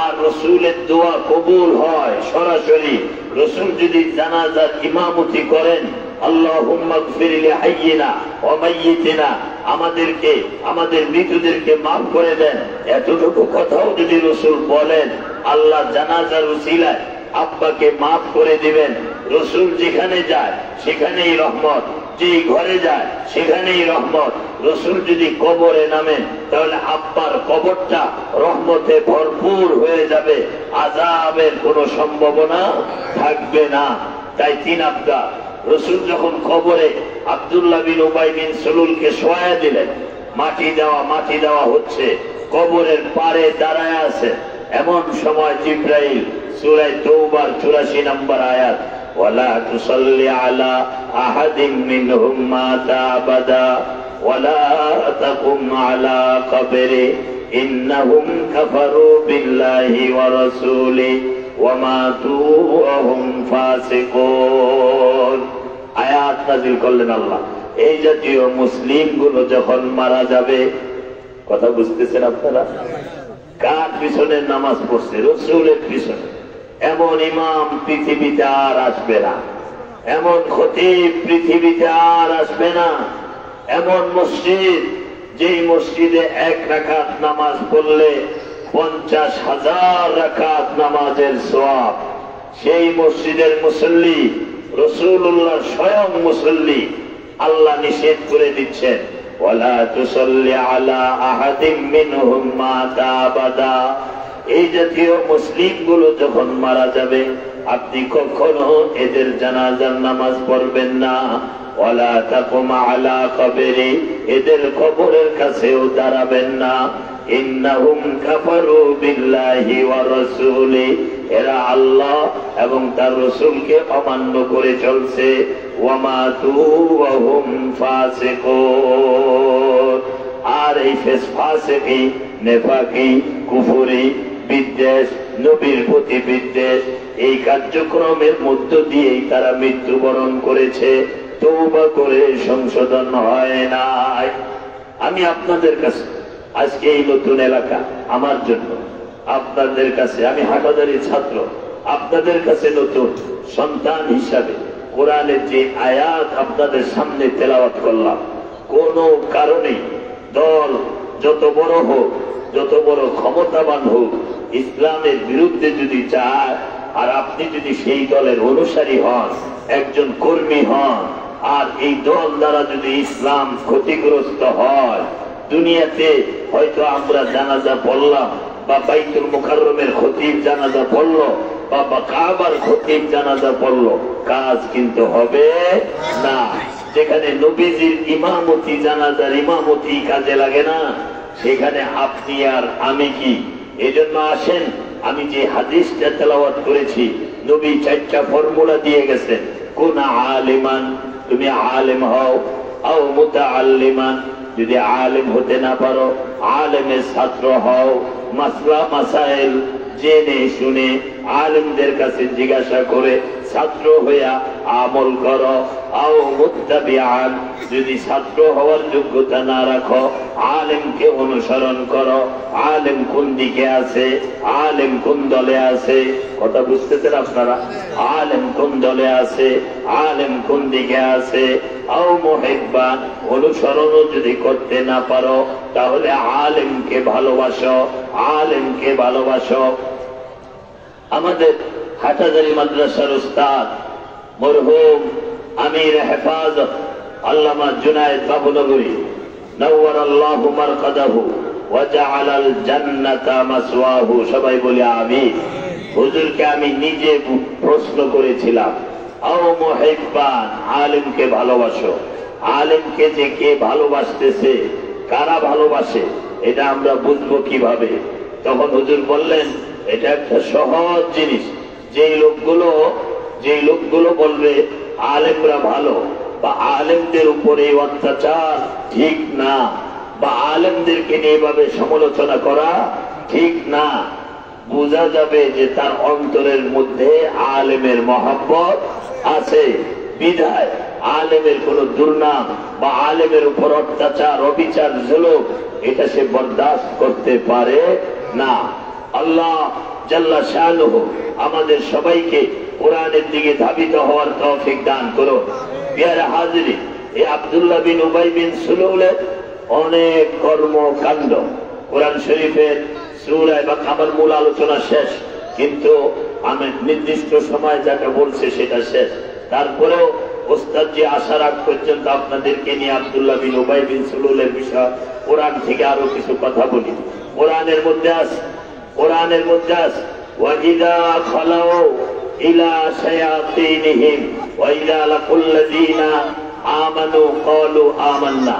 আর রাসূলের দোয়া কবুল হয় সরাসরি। রাসূল যদি জানাজার ইমামতি করেন, আল্লাহুম্মা গফির লিহাইয়িনা ওয়া মাইয়িতিনা, আমাদেরকে, আমাদের মৃতদেরকে মাফ করে দেন, এতটুকু কথাও যদি রাসূল বলেন, আল্লাহ জানাজার উসিলায় আব্বাকে মাফ করে দিবেন। রাসূল যেখানে যায় সেখানেই রহমত, যেই ঘরে যায় সেখানেই রহমত। রাসূল যদি কবরে নামেন, তাহলে আব্বার কবরটা রহমতে ভরপুর হয়ে যাবে, আযাবের কোনো সম্ভাবনা থাকবে না। তাই 3 আবদার, রসুল যখন কবরে আব্দুল্লাহ বিন উবাই বিন সলুলকে শোয়া দিলেন, মাটি দেওয়া হচ্ছে, কবরের পারে দাঁড়ায় আছে, এমন সময় জিব্রাইল সূরা তাওবার 84 নম্বর আয়াত, ওয়ালা তুসাল্লি আলা আহাদিন মিনহুম মাতা আবাদা ওয়ালা তাকুম আলা কবরি ইন্নাহুম কাফারু বিল্লাহি ওয়া রাসূলিহি ওয়া মাতু ওয়া হুম ফাসিকুন। আয়াত নাযিল করলেন আল্লাহ। এই জাতীয় মুসলিম গুলো যখন মারা যাবে, কথা বুঝতেছেন আপনারা? কার পিছনে নামাজ পড়ছে? রাসূলের পিছনে। এমন ইমাম পৃথিবীতে আর আসবে না, এমন খতিব পৃথিবীতে আর আসবে না, এমন মসজিদ যেই মসজিদে 1 রাকাত নামাজ পড়লে 50,000 রাকাত নামাজের সওয়াব, সেই মসজিদের মুসল্লি রাসূলুল্লাহ স্বয়ং মুসল্লি। আল্লাহ নিষেধ করে দিচ্ছেন, ওয়ালা তুসাল্লি আলা আহাদিন মিনহুম মাতা আবাদা। এই জাতীয় মুসলিম গুলো যখন মারা যাবে, আপনি কখনো এদের জানাজার নামাজ পড়বেন না। ওয়ালা তাকুম আলা কবরি, এদের কবরের কাছেও দাঁড়াবেন না। ইন্নাহুম কাফারু বিল্লাহি ওয়া রাসূলিহি, এরা আল্লাহ এবং তার রাসূলকে অমান্য করে চলছে। ওয়া মাতু ওয়া হুম ফাসিকুন। আর এই ফাসিকি, নেফাকি, কুফরি, বিদ্বেষ, নবীর প্রতি বিদ্বেষ, এই কার্যক্রমের মধ্য দিয়েই তারা মৃত্যুবরণ করেছে। তওবা করে সংশোধন হয় নাই। আমি আপনাদের কাছে আজকে এই নতুন এলাকা আমার জন্য, আপনাদের কাছে আমি হাটাজারির ছাত্র, আপনাদের কাছে নতুন সন্তান হিসাবে কোরআনের যে আয়াত আপনাদের সামনে তেলাওয়াত করলাম, কোন কারণে দল যত বড় হোক, যত বড় ক্ষমতাবান হোক, ইসলামের বিরুদ্ধে যদি চায়, আর আপনি যদি সেই দলের অনুসারী হন, একজন কর্মী হন, আর এই দল দ্বারা যদি ইসলাম ক্ষতিগ্রস্ত হয়, দুনিয়াতে হয়তো আমরা জানাজা পড়লাম, বা বাইতুল মুকাররমের খতিব জানাজা পড়লো, বা কাবার খতিব জানাজা পড়লো, কাজ কিন্তু হবে না। যেখানে নবীজির ইমামতি, জানাজার ইমামতি কাজে লাগে না, সেখানে আপনি আর আমি কি? এজন্য আসেন, আমি যে হাদিসটা তেলাওয়াত করেছি, নবী 4টা ফর্মুলা দিয়ে গেছেন। কোন আলিমান, তুমি আলেম হও, আও মুতাআল্লিমান, যদি আলেম হতে না পারো আলেমের ছাত্র হও, মাসলা মাসাইল জেনে শুনে আলেমদের কাছে জিজ্ঞাসা করে ছাত্র হইয়া আমল করো। আও মুত্তাবিআন, যদি ছাত্র হওয়ার যোগ্যতা না রাখো আলেমকে অনুসরণ করো। আলেম কোন দিকে আছে, আলেম কোন দলে আছে, কথা বুঝতেছেন আপনারা? আলেম কোন দলে আছে, আলেম কোন দিকে আছে। আও মুহিব্বান, অনুসরণও যদি করতে না পারো তাহলে আলেমকে ভালোবাসো, আলেমকে ভালোবাসো। আমাদের হাটাজারি মাদ্রাসার উস্তাদ মরহুম আমির হেফাজত আল্লামা জুনায়েদ বাবুনগরী নওয়ারাল্লাহু মারকাদাহু ওয়া জাআলাল জান্নাতা মাসওয়াহু, সবাই বলি আমিন। হুজুরকে আমি নিজে প্রশ্ন করেছিলাম, আও মুহিব্বান, আলেমকে ভালোবাসো। আলেমকে যে কে ভালোবাসতেছে, কারা ভালোবাসে, এটা আমরা বুঝবো কিভাবে? তখন হুজুর বললেন, এটা একটা সহজ জিনিস। যেই লোকগুলো বলবে আলেমরা ভালো, বা আলেমদের উপরে অত্যাচার ঠিক না, বা আলেমদেরকে নিয়ে এভাবে সমালোচনা করা ঠিক না, বোঝা যাবে যে তার অন্তরের মধ্যে আলেমের মহব্বত আছে। বিধায় আলেমের কোন দুর্নাম বা আলেমের উপর অত্যাচার, অবিচার, জুলুম, এটা সে বরদাস্ত করতে পারে না। আল্লাহ জাল্লা শানুহু আমাদের সবাইকে কোরআনের দিকে ধাবিত হওয়ার তৌফিক দান করুন। প্রিয় হাজিরিন, এই আব্দুল্লাহ বিন উবাই বিন সুলুলের অনেক কর্মকাণ্ড কোরআন শরীফের সূরায় বা আমার মূল আলোচনা শেষ, কিন্তু আমি নির্দিষ্ট সময় যাকে বলছে সেটা শেষ। তারপরেও ওস্তাদ যে আসার আগ পর্যন্ত আপনাদেরকে নিয়ে আব্দুল্লাহ বিন উবাই বিন সুলুলের বিষয় কোরআন থেকে আরো কিছু কথা বলি। কোরআনের মধ্যে আছে ওয়াইদা খালাও ইলা শায়াতিনহিম ওয়া ইযা লাকুল্লাযীনা আমানু ক্বালু আমান্না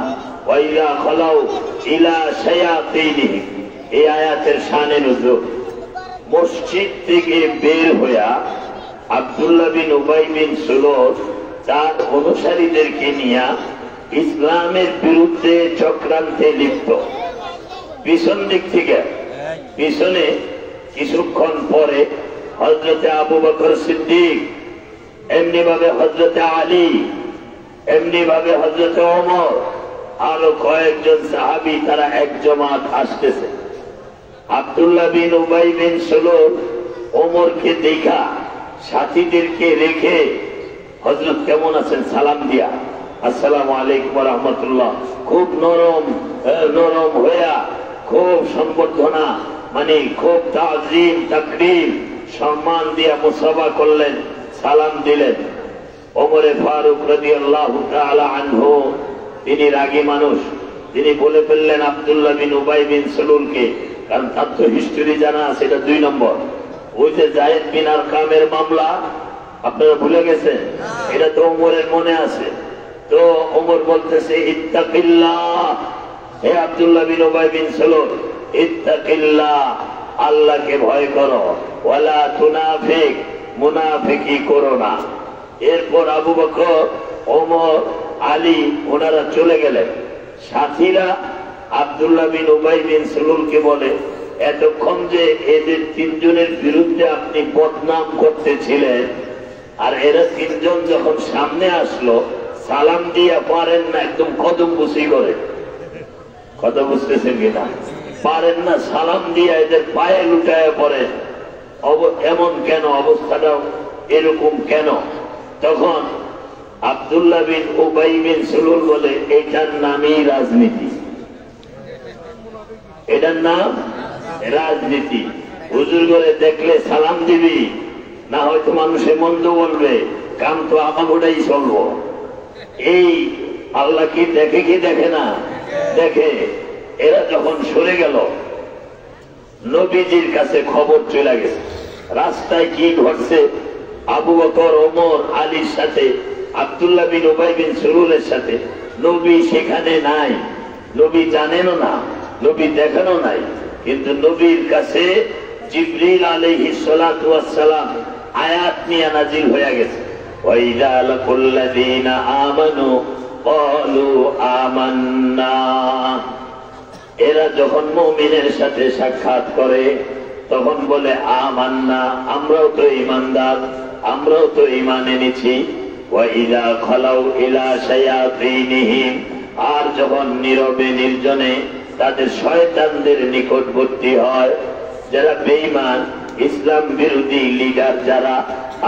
ওয়া ইযা খালাউ ইলা শায়াতিনহিম। এই আয়াতের শানে নুজুল। মসজিদ থেকে বের হইয়া আব্দুল্লাহ বিন উবাই বিন সুলুল তার অনুসারীদেরকে নিয়ে ইসলামের বিরুদ্ধে চক্রান্তে লিপ্ত। পিছন দিক থেকে পিছনে কিছুক্ষণ পরে হযরতে আবু বকর সিদ্দিক, এমনি ভাবে হযরতে আলী, এমনি ভাবে হযরতে ওমর, আরো কয়েকজন সাহাবী তারা এক জমাত আসতেছে। আব্দুল্লাহ বিন উবাই বিন সুলুল ওমরকে দেখা সাথীদেরকে রেখে, হযরত কেমন আছেন সালাম দিয়া, আসসালামু আলাইকুম ওয়া রাহমাতুল্লাহ, খুব নরম নরম হইয়া খুব সম্বর্ধনা মানে খুব তাজিম তাকরীম সম্মান দিয়া মুসাফা করলেন, সালাম দিলেন। ওমরে ফারুক রাদিয়াল্লাহু তাআলা আনহু তিনি রাগী মানুষ, তিনি বলে ফেললেন আব্দুল্লাহ বিন উবাই বিন সুলুলকে, কারণ তার তো হিস্টরি জানা আছে, এটা 2 নম্বর। ওই যে যায়েদ বিন আরকামের মামলা আপনারা ভুলে গেছেন, এটা তো ওমরের মনে আছে। তো ওমর বলতেছে ইত্তাকিল্লাহ, হে আব্দুল্লাহ বিন উবাই বিন সুলুল, ইত্তাকিল্লাহ, আল্লাহকে ভয় করো, ওয়ালা তুনাফিক, মুনাফিকি করো না। এরপর আবু বকর, ওমর, আলী ওনারা চলে গেলেন। সাথীরা আব্দুল্লাহ বিন উবাই বিন সুলুলকে বলে, এতক্ষণ যে এদের 3 জনের বিরুদ্ধে আপনি বদনাম করতেছিলেন, আর এরা 3 জন যখন সামনে আসলো সালাম দিয়া পারেন না, একদম কদম বুঝি করে, কথা বুঝতেছেন কিনা, পারেন না সালাম দিয়া এদের পায়ে লুটায় পড়ে, এমন কেন, অবস্থাটাও এরকম কেন? তখন আব্দুল্লাহ বিন উবাই বিন সুলুল বলে, এটার নামই রাজনীতি, এটার নাম রাজনীতি। হুজুর করে দেখলে সালাম দিবি, না হয়তো মানুষে মন্দ বলবে, কাম তো আমাগোটাই চলবো। এই আল্লাহ কি দেখে কি দেখে না? দেখে। এরা যখন সরে গেল, নবীজির কাছে খবর চলে গেছে রাস্তায় কি ঘটছে। আবু বকর, ওমর, আলীর সাথে আব্দুল্লাহ বিন উবাই বিন সুলুলের সাথে নবী সেখানে নাই, নবী জানেনও না, নবী দেখানো নাই। কিন্তু নবীর কাছে জিবরিল আলাইহিস সালাতু ওয়াস সালাম আয়াত নিয়ে নাজিল হয়ে গেছে, ওয়া ইযা লাকুল্লাযীনা আমানু ক্বালু আমান্না। এরা যখন মুমিনের সাথে সাক্ষাৎ করে তখন বলে আমান্না, আমরাও তো ঈমানদার, আমরাও তো ঈমান এনেছি। ওয়া ইযা খালাউ ইলা শায়াতিনহিম, আর যখন নীরবে নির্জনে তাদের শয়তানদের নিকটবর্তী হয়, যারা বেঈমান ইসলাম বিরোধী লিডার, যারা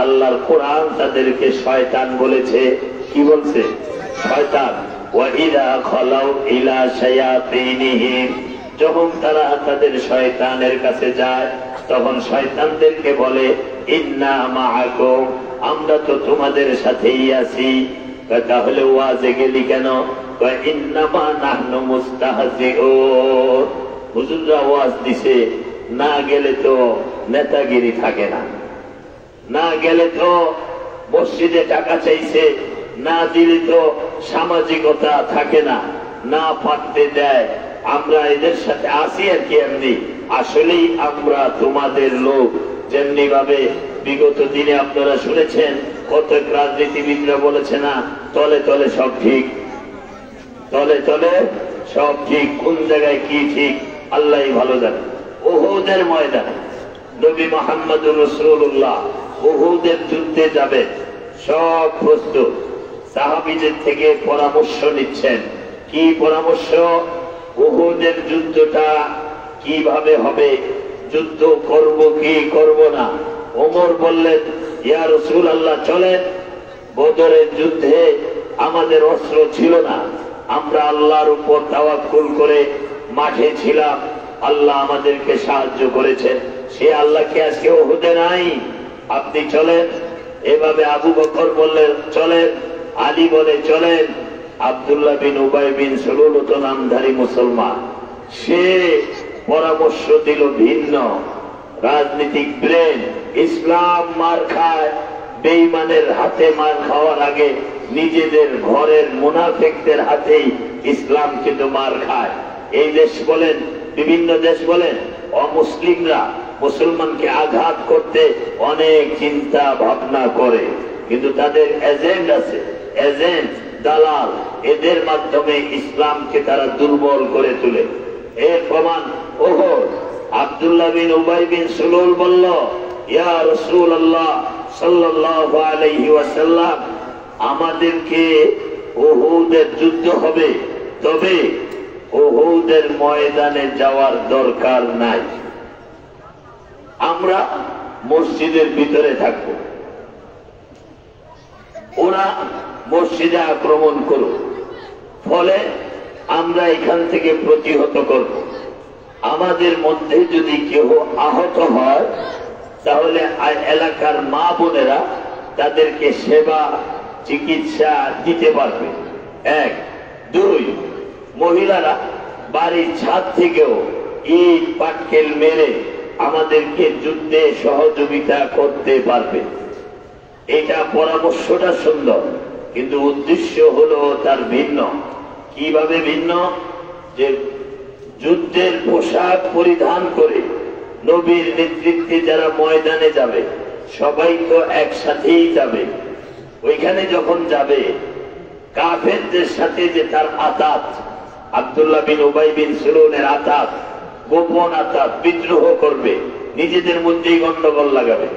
আল্লাহর কোরআন তাদেরকে শয়তান বলেছে, কি বলছে? শয়তান। ওয়া ইযা খালাউ ইলা শায়াতিনহিম, যখন তারা তাদের শয়তানের কাছে যায় তখন শয়তানদেরকে বলে ইন্না মাআকুম, আমরা তো তোমাদের সাথেই আছি। তাহলে ওয়াজে গেলি কেন? ইন্নামা নাহনু মুস্তাহজিউন, হুজুররা ওয়াজ দিছে, না গেলে তো নেতাগিরি থাকে না, না গেলে তো মসজিদে টাকা চাইছে, না দিলে তো সামাজিকতা থাকে না, না পারতে দেয়, আমরা এদের সাথে আসি আর কি। এমনি আসলেই আমরা তোমাদের লোক। যেমনি ভাবে বিগত দিনে আপনারা শুনেছেন কত রাজনীতিবিদরা বলেছে না, তলে তলে সব ঠিক, তলে তলে সব ঠিক, কোন জায়গায় কি ঠিক আল্লাহই ভালো জানে। উহুদের ময়দানে নবী মুহাম্মদুর রাসূলুল্লাহ উহুদের যুদ্ধে যাবে, সব প্রস্তুত, সাহাবীদের থেকে পরামর্শ নিচ্ছেন। কি পরামর্শ? উহুদের যুদ্ধটা কিভাবে হবে, যুদ্ধ করব কি করব না। ওমর বললেন, ইয়া রাসূলুল্লাহ চলেন, বদরের যুদ্ধে আমাদের অস্ত্র ছিল না, আমরা আল্লাহর উপর তাওয়াক্কুল করে মাঠে ছিলাম, আল্লাহ আমাদেরকে সাহায্য করেছেন, সে আল্লাহকে আজকে উহুদে নাই, আপনি চলেন। এভাবে আবু বকর বললেন চলেন, আলী বলে চলেন। আব্দুল্লাহ বিন উবাই বিন সুলুল তো নামধারী মুসলমান, সে পরামর্শ দিল ভিন্ন। রাজনীতিক ব্রেন। ইসলাম মার খায় বেঈমানের হাতে, মার খাওয়ার আগে নিজেদের ঘরের মুনাফিকদের হাতেই ইসলাম কিন্তু মার খায়। এই দেশ বলেন, বিভিন্ন দেশ বলেন, অমুসলিমরা মুসলমানকে আঘাত করতে অনেক চিন্তা ভাবনা করে, কিন্তু তাদের এজেন্ট আছে, এজেন্ট, দালাল, এদের মাধ্যমে ইসলামকে তারা দুর্বল করে তোলে। এর প্রমাণ ওহদ। আব্দুল্লাহ বিন উবাই বিন সুলুল বলল, ইয়া রাসূলুল্লাহ সাল্লাল্লাহু আলাইহি ওয়াসাল্লাম, আমাদেরকে উহুদের যুদ্ধ হবে, তবে উহুদের ময়দানে যাওয়ার দরকার নাই, আমরা মসজিদের ভিতরে থাকব, ওরা মসজিদে আক্রমণ করুক, ফলে আমরা এখান থেকে প্রতিহত করব। আমাদের মধ্যে যদি কেউ আহত হয় তাহলে এলাকার মা বোনেরা তাদেরকে সেবা চিকিৎসা দিতে পারবে। এক। দুই, মহিলারা বাড়ির ছাদ থেকেও ইট পাটকেল মেরে আমাদেরকে যুদ্ধে সহযোগিতা করতে পারবে। এটা পরামর্শটা সুন্দর, কিন্তু উদ্দেশ্য হলো তার ভিন্ন। কিভাবে ভিন্ন? যে যুদ্ধের পোশাক পরিধান করে নবীর নেতৃত্বে যারা ময়দানে যাবে, সবাই তো একসাথেই যাবে। ওইখানে যখন যাবে, কাফেরদের সাথে যে তার আতাত, আব্দুল্লাহ বিন উবাই বিন সুলুলের আতাত, গোপন আতাত, বিদ্রোহ করবে, নিজেদের মধ্যেই গন্ডগোল লাগাবে।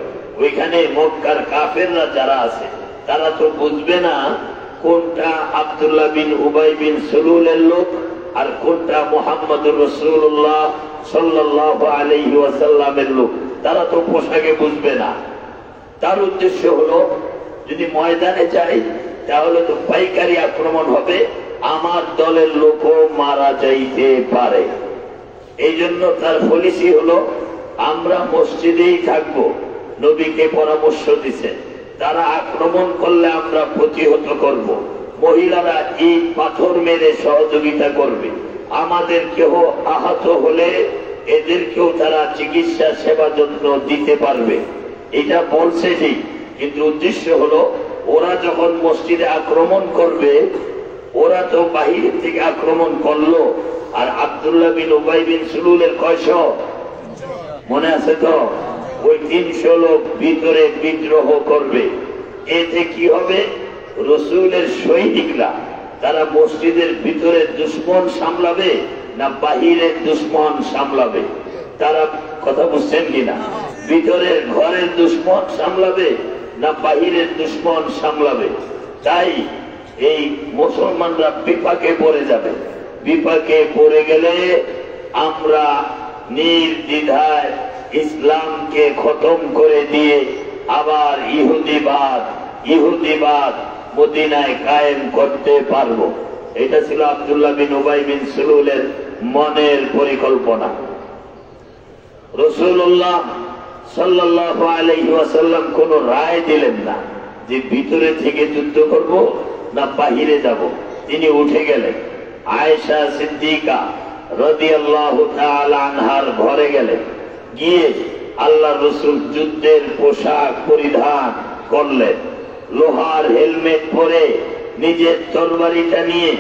ওইখানে মক্কার কাফেররা যারা আছে তারা তো বুঝবে না কোনটা আব্দুল্লাহ বিন উবাই বিন সুলুলের লোক আর কোনটা মুহাম্মদুর রাসূলুল্লাহ সাল্লাল্লাহু আলাইহি ওয়াসাল্লামের লোক। তারা তো পোশাকে বুঝবে না। তার উদ্দেশ্য হলো, যদি ময়দানে যাই তাহলে তো পাইকারি আক্রমণ হবে, আমার দলের লোকও মারা যাইতে পারে। এই জন্য তার পলিসি হলো, আমরা মসজিদেই থাকবো। নবীকে পরামর্শ দিছে, তারা আক্রমণ করলে আমরা প্রতিহত করব। মহিলারা ইট পাথর মেরে সহযোগিতা করবে। আমাদের কেউ আহত হলে এদেরকেও তারা চিকিৎসা সেবা যত্ন দিতে পারবে। এটা বলছে ঠিক, কিন্তু উদ্দেশ্য হলো, ওরা যখন মসজিদে আক্রমণ করবে, ওরা তো বাহির থেকে আক্রমণ করলো, আর আব্দুল্লাহ বিন উবাই বিন সুলুলের কয়শ মনে আছে তো? ওই 300 লোক ভিতরে বিদ্রোহ করবে। এতে কি হবে? রসুলের সৈনিকরা তারা মসজিদের ভিতরে দুশ্মন সামলাবে না বাহিরের দুশ্মন সামলাবে? তারা কথা বুঝছেন কিনা? ভিতরের ঘরের দুশ্মন সামলাবে না বাহিরের দুশ্মন সামলাবে? তাই এই মুসলমানরা বিপাকে পড়ে যাবে। বিপাকে পড়ে গেলে আমরা নির্দ্বিধায় ইসলামকে খতম করে দিয়ে আবার ইহুদিবাদ মদিনায় কায়েম করতে পারবো। এটা ছিল আব্দুল্লাহ বিন উবাই বিন সুলুলের মনের পরিকল্পনা। রাসূলুল্লাহ সাল্লাল্লাহু আলাইহি ওয়াসাল্লাম কোন রায় দিলেন না যে ভিতরে থেকে যুদ্ধ করব না বাহিরে যাব। তিনি উঠে গেলেন, আয়েশা সিদ্দিকা রাদিয়াল্লাহু তাআলা আনহার ঘরে গেলেন। গিয়ে আল্লাহর রাসূল যুদ্ধের পোশাক পরিধান করলেন, লোহার হেলমেট পরে নিজের তরবারিটা নিয়ে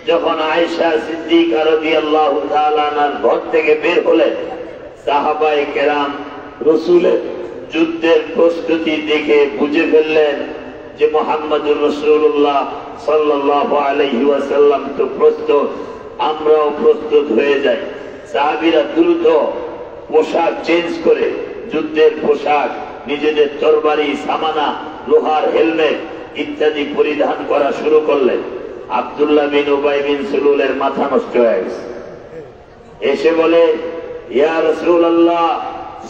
যখন আয়েশা সিদ্দিকা রাদিয়াল্লাহু তাআলা আনহার ঘর থেকে বের হলেন, সাহাবায়ে কেরাম রাসূলের যুদ্ধের প্রস্তুতি দেখে বুঝে ফেললেন যে মুহাম্মদুর রাসূলুল্লাহ সাল্লাল্লাহু আলাইহি ওয়াসাল্লাম তো প্রস্তুত, আমরাও প্রস্তুত হয়ে যাই। সাহাবীরা দ্রুত পোশাক চেঞ্জ করে যুদ্ধের পোশাক, নিজেদের তরবারি, সামানা, লোহার হেলমেট ইত্যাদি পরিধান করা শুরু করলেন। আব্দুল্লাহ বিন উবাই বিন সুলুলের মাথা নষ্ট হয়ে গেছে। এসে বলে, ইয়া রাসূলুল্লাহ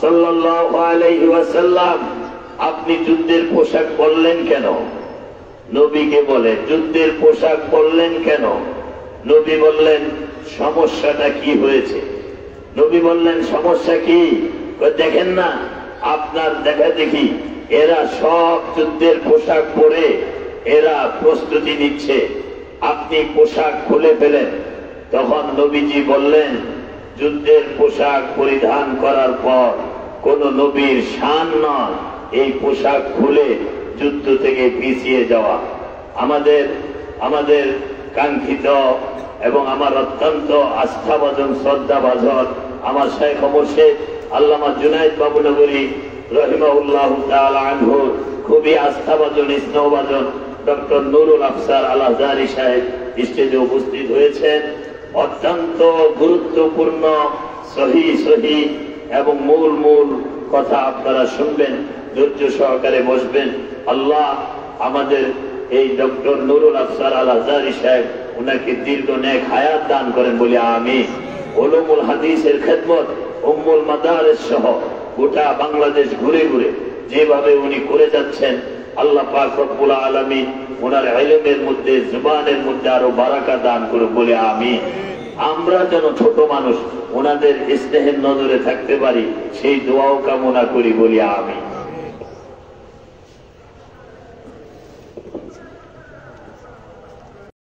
সাল্লাল্লাহু আলাইহি ওয়াসাল্লাম, আপনি যুদ্ধের পোশাক পরলেন কেন? নবীকে বলে, যুদ্ধের পোশাক পরলেন কেন? নবী বললেন, সমস্যাটা কি হয়েছে? নবী বললেন, সমস্যা কি? দেখেন না, আপনার দেখা দেখি এরা সব যুদ্ধের পোশাক পরে এরা প্রস্তুতি নিচ্ছে, আপনি পোশাক খুলে ফেলেন। তখন নবীজি বললেন, যুদ্ধের পোশাক পরিধান করার পর কোন নবীর শান নয় এই পোশাক খুলে যুদ্ধ থেকে পিছিয়ে যাওয়া। আমাদের কাঙ্ক্ষিত এবং আমার অত্যন্ত আস্থাভাজন শ্রদ্ধাভাজন আমার শেখ মুর্শিদ আল্লামা জুনায়েদ বাবুনগরী রহিমাহুল্লাহ তাআলা আনহু খুবই আস্থাভাজন স্নেহভাজন ডক্টর নুরুল আফসার আল আজহারী সাহেব স্টেজে উপস্থিত হয়েছেন। অত্যন্ত গুরুত্বপূর্ণ সহি এবং মূল কথা আপনারা শুনবেন, ধৈর্য সহকারে বসবেন। আল্লাহ আমাদের এই ডক্টর নুরুল আফসার আল আজহারী সাহেব উনাকে দীর্ঘ নেক হায়াত দান করেন বলে আমিন। উলুমুল হাদিসের খেদমত উম্মুল মাদারিস সহ গোটা বাংলাদেশ ঘুরে ঘুরে যেভাবে উনি করে যাচ্ছেন, আল্লাহ পাক রব্বুল আলামিন ওনার ইলমের মধ্যে জবানের মধ্যে আরো বারাকা দান করে বলে আমিন। আমরা যেন ছোট মানুষ ওনাদের স্নেহের নজরে থাকতে পারি সেই দোয়াও কামনা করি বলি আমিন।